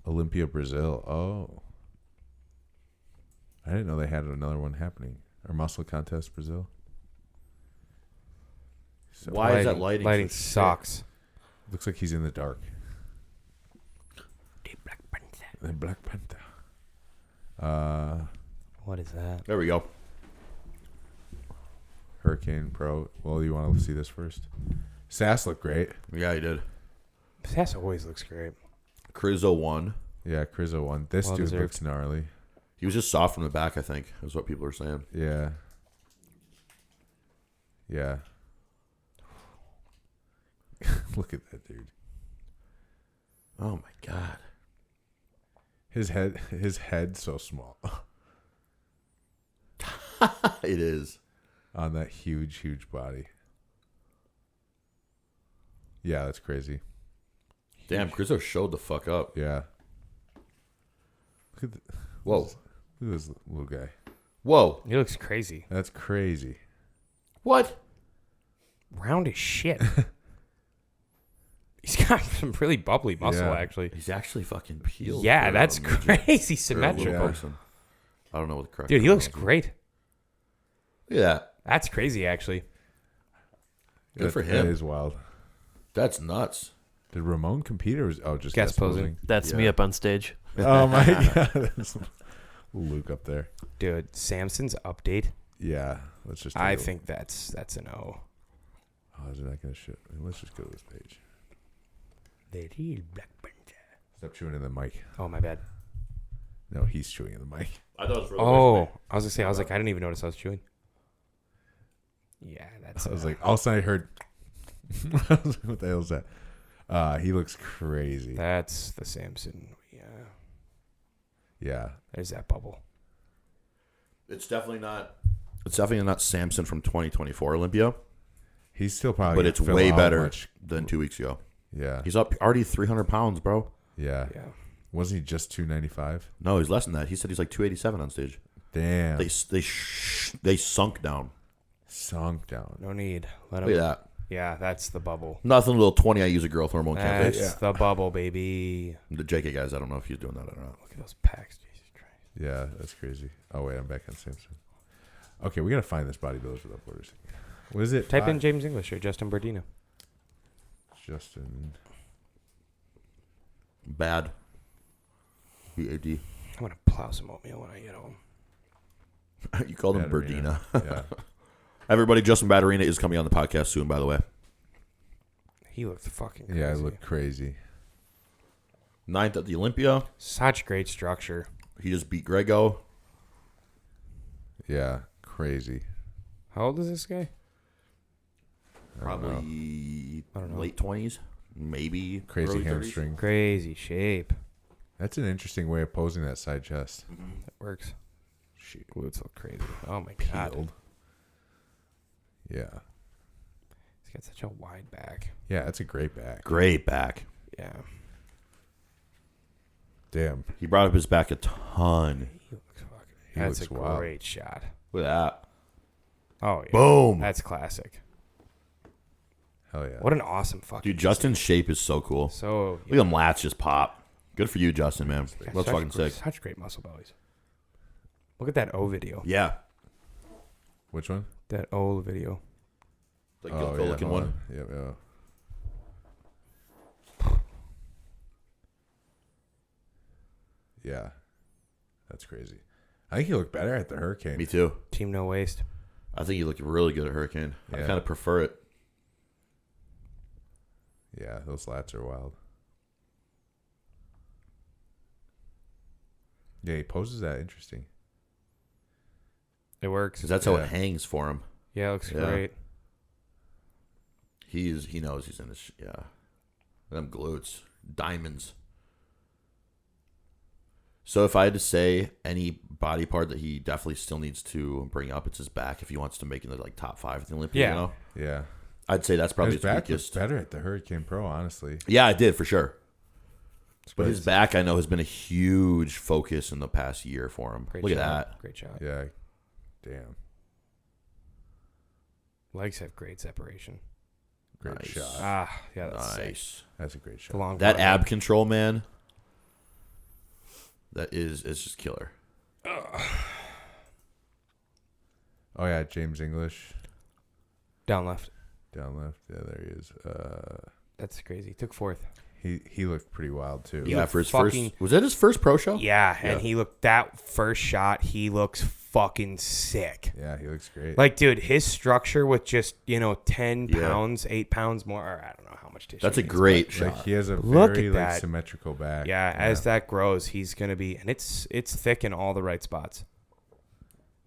Olympia, Brazil. Oh. I didn't know they had another one happening. Or Muscle Contest, Brazil. So Why is that lighting? Lighting so shit? sucks. looks like he's in the dark. The Black Panther. What is that? There we go. Hurricane Pro. Well, you want to see this first? Sass looked great. Yeah, he did. Sass always looks great. Crizzo won. Yeah, Crizzo won. This Well dude deserved. looks gnarly. He was just soft from the back, I think, is what people are saying. Yeah. Yeah. Look at that dude. Oh my god. His head's so small It is. on that huge body. Yeah, that's crazy. Damn, Crizzo showed the fuck up. Yeah. Look at Whoa. look at this little guy. Whoa. He looks crazy. That's crazy. What? Round as shit. He's got some really bubbly muscle, Yeah. actually. He's actually fucking peeled. Yeah, for that's a midget. crazy Or a little symmetrical. person. I don't know what the correct. Dude, he looks terminology great. is. Look at that. That's crazy, actually. Good for That him. is wild. That's nuts. Did Ramon compete or was just Guest posing. That's me Yeah. up on stage. Oh my god. There's Luke up there. Dude, Samson's update, Yeah. Let's just I take a- think that's an O. Oh, is it not gonna shit? Let's just go to this page. The real Black Panther. Stop chewing in the mic. Oh, my bad. No, he's chewing in the mic. I thought it was really Oh, I was going to say, I was like, I didn't even notice I was chewing. Yeah, that's I was like, all of a sudden I heard. I was like, what the hell is that? He looks crazy. that's the Samson. Yeah, Yeah. there's that bubble. It's definitely not. It's definitely not Samson from 2024 Olympia, He's still probably. but gonna it's fill way out better much- than 2 weeks ago. Yeah. He's up already 300 pounds, bro. Yeah. Yeah. Wasn't he just 295? No, he's less than that. He said he's like 287 on stage. Damn. They sunk down. Sunk down. No need. Let Look at him. that. Yeah, that's the bubble. Nothing little 20 I use a growth hormone can't That's fix. the bubble, baby. The JK guys, I don't know if he's doing that or not. Look at those packs. Jesus Christ. Yeah, that's crazy. Oh wait, I'm back on Samson. Okay, we gotta find this bodybuilders without borders. What is it? Type in James English or Justin Bardino. Justin. Bad. BAD. I'm going to plow some oatmeal when I get home. You called him Badarina. Berdina. Yeah. Everybody, Justin Badarina is coming on the podcast soon, by the way. He looked fucking crazy. Yeah, it looked crazy. 9th at the Olympia. Such great structure. He just beat Grego. Yeah, crazy. How old is this guy? Probably I don't know. late 20s. Maybe. Crazy early 30s. hamstring. Crazy shape. That's an interesting way of posing that side chest. That works. Shoot. Glutes look crazy. Oh my god. Peeled. Yeah. He's got such a wide back. Yeah, that's a great back. Great back. Yeah. Damn. He brought up his back a ton. He looks fucking. He That's looks a wild. great shot. Look at that. Oh yeah. Boom. That's classic. Hell yeah. What an awesome fucking. Dude, Justin's shape is so cool. So Look at them lats just pop. Good for you, Justin, man. yeah, That's fucking sick. Such great muscle bellies. Look at that O video. Yeah. Which one? That O video. The Gilco looking hold one. on. Yep, yeah. Yeah. That's crazy. I think he looked better at the Hurricane. Me too. Team No Waste. I think he looked really good at Hurricane. I Yeah. kind of prefer it. Yeah, those lats are wild. Yeah, he poses that interesting. It works. Because that's how Yeah. it hangs for him. Yeah, it looks Yeah. great. He knows he's in his, yeah. Them glutes. Diamonds. So if I had to say any body part that he definitely still needs to bring up, it's his back if he wants to make it like top 5 at the Olympia, Yeah. you know? Yeah. I'd say that's probably His his back was weakest. better at the Hurricane Pro, honestly. Yeah, I did for sure. But But his back, I know, has been a huge focus in the past year for him. Great Look shot. at that. Great shot. Yeah. Damn. Legs have great separation. Great Nice. shot. Ah, yeah, that's sick. Nice. That's a great shot. The long That body. ab control, man. That is, it's just killer. Oh, yeah, James English. Down left. Down left. Yeah, there he is. That's crazy. Took 4th. He looked pretty wild, too. He Yeah, looked for his fucking- first. Was that his first pro show? Yeah, and Yeah. he looked that first shot. He looks fucking sick. Yeah, he looks great. Like, dude, his structure with just 10 Yeah. pounds, 8 pounds more. Or I don't know how much tissue. That's a he is, great but- shot. Like he has a Look very at like that. symmetrical back. Yeah, as that grows, he's gonna be, and it's thick in all the right spots.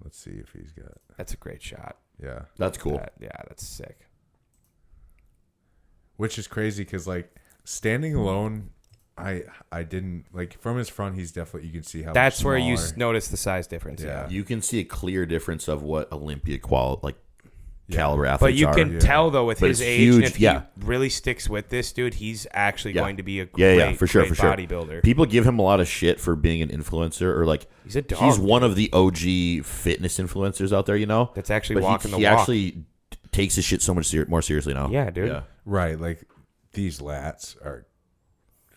Let's see if he's got. That's a great shot. Yeah, That's cool. That's sick. which is crazy because like standing alone, I didn't like from his front. He's definitely you can see how That's where you smaller. notice the size difference. Yeah. Yeah. You can see a clear difference of what Olympia Yeah. caliber athletes But you are. can Yeah. tell though with But his it's age, huge, and if yeah. he really sticks with this dude, he's actually Yeah. going to be a Yeah, great, for sure, great for sure. bodybuilder. People give him a lot of shit for being an influencer or like He's a dog. he's one of the OG fitness influencers out there, you know. That's actually But walking he the walk. actually takes his shit so much more seriously now. Yeah, dude. Yeah. Right, like these lats are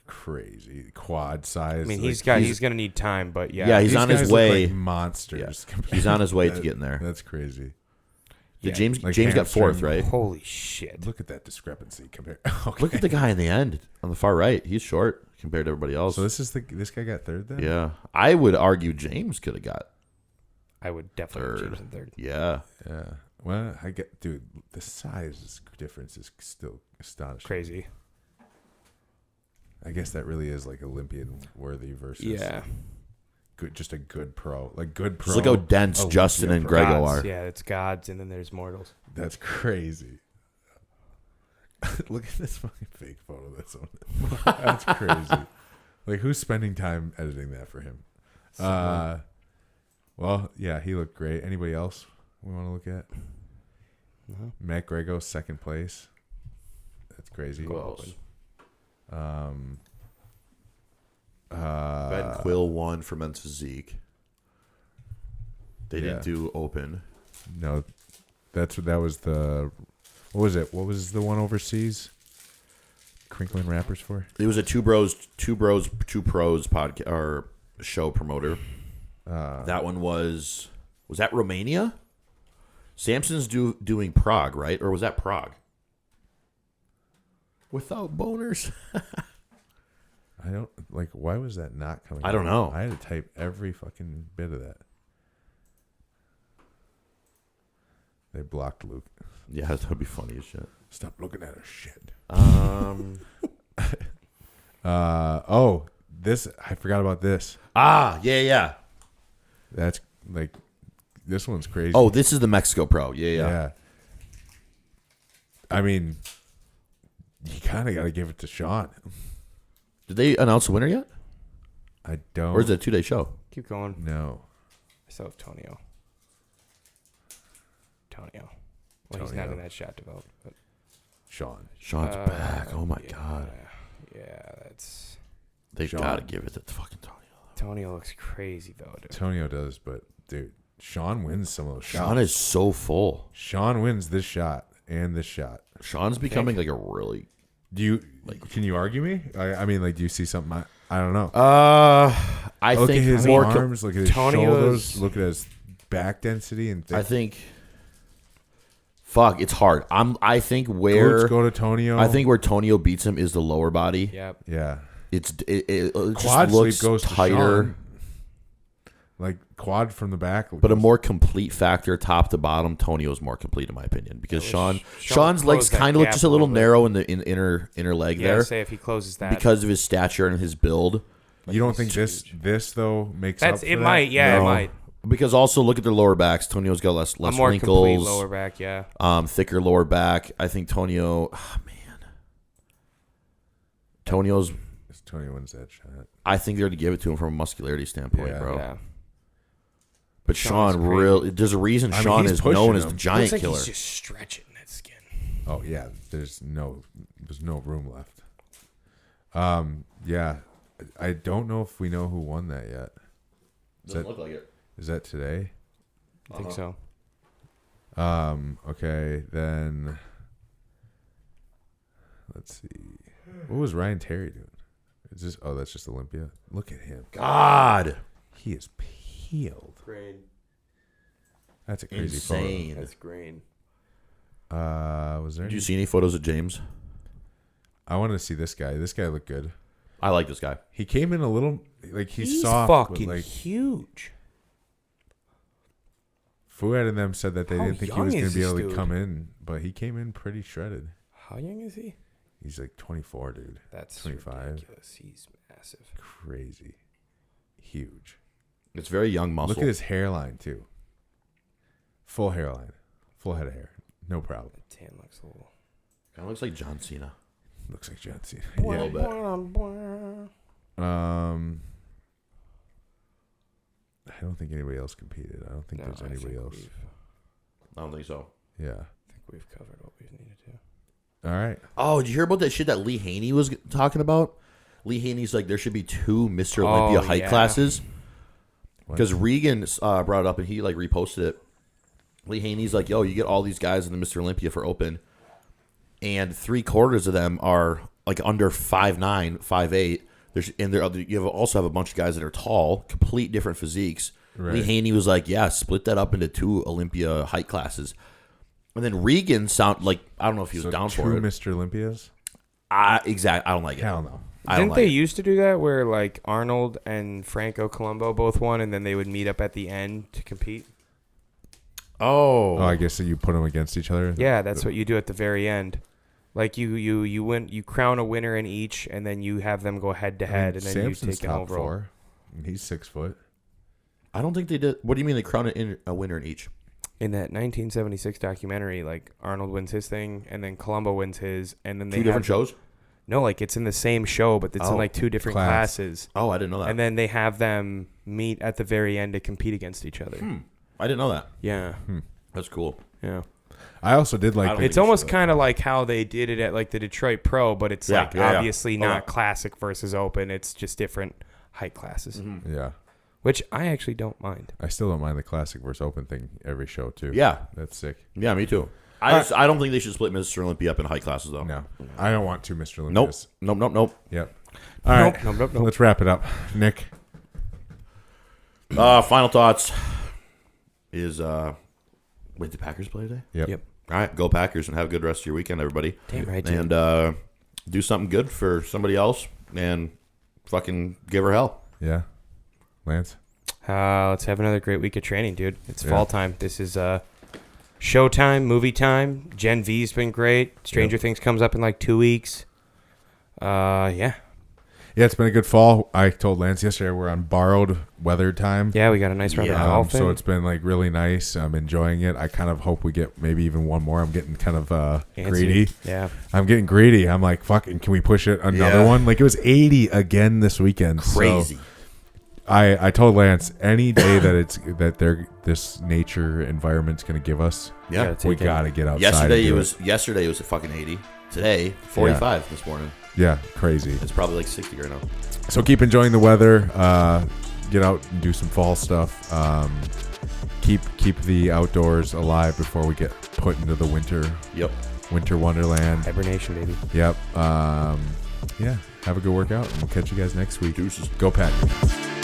crazy, quad size. I mean, like, he's gonna need time, but yeah, Yeah, he's these on his guys look way. like monsters. He's on his way to getting there. That's crazy. Yeah, Yeah, James like got hamstring. fourth, right? Holy shit. Look at that discrepancy compared. Okay. Look at the guy in the end on the far right. He's short compared to everybody else. So this guy got third then? Yeah, I would argue James could have got I would definitely put third. James in third. Yeah, Yeah. Well, I get, dude. The size difference is still astonishing. Crazy. I guess that really is like Olympian worthy versus Yeah. good, just a good pro, like good pro. just look how dense Olympia Justin and pro. Grego Gods. are. Yeah, it's gods, and then there's mortals. That's crazy. Look at this fucking fake photo. That's crazy. Like who's spending time editing that for him? Well, yeah, he looked great. Anybody else we want to look at? No. Matt Grego, second place. That's crazy. Who else? Um, Ben Quill won for men's physique. They Yeah. didn't do open. No, that was the What was it? What was the one overseas? Crinkling rappers for? It was a two pros podcast or show promoter. That one was that Romania? Samson's doing Prague, right? Or was that Prague? Without boners. I don't like. Why was that not coming? I don't know. I had to type every fucking bit of that. They blocked Luke. Yeah, that would be funny as shit. Stop looking at her shit. Oh, this I forgot about this. Yeah. That's like this one's crazy. Oh, this is the Mexico Pro. Yeah. I mean, you kind of got to give it to Sean. Did they announce the winner yet? I don't. Or is it a 2-day show? Keep going. No. I still have Tonio. Well, he's not in that shot developed. But Sean's back. Oh my god. Yeah, that's. They gotta give it to fucking Tonio. Tonio looks crazy though, dude. Tonio does, but dude, Sean wins some of those shots. Sean is so full. Sean wins this shot and this shot. Sean's becoming like a really. Can you argue me? I mean, like, do you see something? I don't know. I look think at his more. arms. Look at his shoulders. Look at his back density and. I think. Fuck, it's hard. I think where Glutes go to Tonio. I think where Tonio beats him is the lower body. Yep. Yeah. It Quad just looks sleep goes tighter. To Sean. Like quad from the back, But a more complete factor, top to bottom, Tonio's more complete in my opinion because Sean's legs kind of look just a little narrow in the inner leg there. Say if he closes that because of his stature and his build. You don't think this though makes up for it? That? Might, yeah, No. it might. Because also look at their lower backs. Tonio's got less A more wrinkles, complete lower back, yeah. Thicker lower back. I think Tonio. Tonio's. Tonio wins that shot. I think they're to give it to him from a muscularity standpoint, bro. Yeah. But Sean, there's a reason Sean is known as the giant Looks like killer. he's just stretching that skin. Oh yeah, there's no room left. Yeah, I don't know if we know who won that yet. Doesn't look like it. Is that today? I think so. Okay, then let's see. What was Ryan Terry doing? Is this? Oh, that's just Olympia. Look at him. God, he is peeled. Green. That's a crazy insane. That's green. Was there? Did you see any photos of James? I wanted to see this guy. This guy looked good. I like this guy. He came in a little like he's soft, fucking but like huge. Fuad and them said that they How didn't think he young was going is to be this able to dude? come in, but he came in pretty shredded. How young is he? He's like 24, dude. That's 25. ridiculous. He's massive. Crazy. Huge. It's very young muscle. Look at his hairline, too. Full hairline. Full head of hair. No problem. The tan looks a little. Kind of looks like John Cena. Looks like John Cena. A little bit. I don't think anybody else competed. I don't think there's anybody else. I don't think so. Yeah. I think we've covered what we needed to. All right. Oh, did you hear about that shit that Lee Haney was talking about? Lee Haney's like, there should be 2 Mr. Olympia height classes. Because Regan brought it up and he like reposted it. Lee Haney's like, yo, you get all these guys in the Mr. Olympia for open, and 3/4 of them are like under 5'9", 5'8". You also have a bunch of guys that are tall, complete different physiques. Right. Lee Haney was like, yeah, split that up into 2 Olympia height classes. And then Regan I don't know if he was down for it. 2 Mr. Olympias? Exactly. I don't like it. Hell no. Didn't they used to do that where like Arnold and Franco Colombo both won, and then they would meet up at the end to compete? Oh, I guess that you put them against each other. Yeah, that's what you do at the very end. Like you win, you crown a winner in each, and then you have them go head to head, and then Samson's you take an top overall. 4. And he's 6 foot. I don't think they did. What do you mean they crown a winner in each? In that 1976 documentary, like Arnold wins his thing, and then Colombo wins his, and then they 2 different shows? No, like it's in the same show, but it's in like 2 different classes. Oh, I didn't know that. And then they have them meet at the very end to compete against each other. I didn't know that. Yeah. That's cool. Yeah. I also did like. It's almost kind of like how they did it at like the Detroit Pro, but it's obviously not classic versus open. It's just different height classes. Mm-hmm. Yeah. Which I actually don't mind. I still don't mind the classic versus open thing every show too. Yeah. That's sick. Yeah, me too. I don't think they should split Mr. Olympia up in height classes though. No, I don't want to, Mr. Nope. Olympias. Nope. Yep. All right. Nope. Let's wrap it up. Nick. Final thoughts is wait, the Packers play today? Yep. All right, go Packers and have a good rest of your weekend, everybody. Damn right, dude. And do something good for somebody else and fucking give her hell. Yeah. Lance. Let's have another great week of training, dude. It's fall time. This is showtime, movie time. Gen V's been great. Stranger Things comes up in like 2 weeks. Yeah. Yeah, it's been a good fall. I told Lance yesterday we're on borrowed weather time. Yeah, we got a nice round of golf. So it's been like really nice. I'm enjoying it. I kind of hope we get maybe even one more. I'm getting kind of greedy. Yeah. I'm getting greedy. I'm like, fucking, can we push it another one? Like it was 80 again this weekend. Crazy. So I told Lance any day that this nature environment's going to give us, Yeah. we got to get outside. Yesterday it was a fucking 80. Today 45 this morning. Yeah, crazy. It's probably like 60 right now. So keep enjoying the weather. Get out and do some fall stuff. Keep the outdoors alive before we get put into the winter. Yep. Winter wonderland. Hibernation, baby. Yep. Yeah. Have a good workout, and we'll catch you guys next week. Deuces. Go Packers.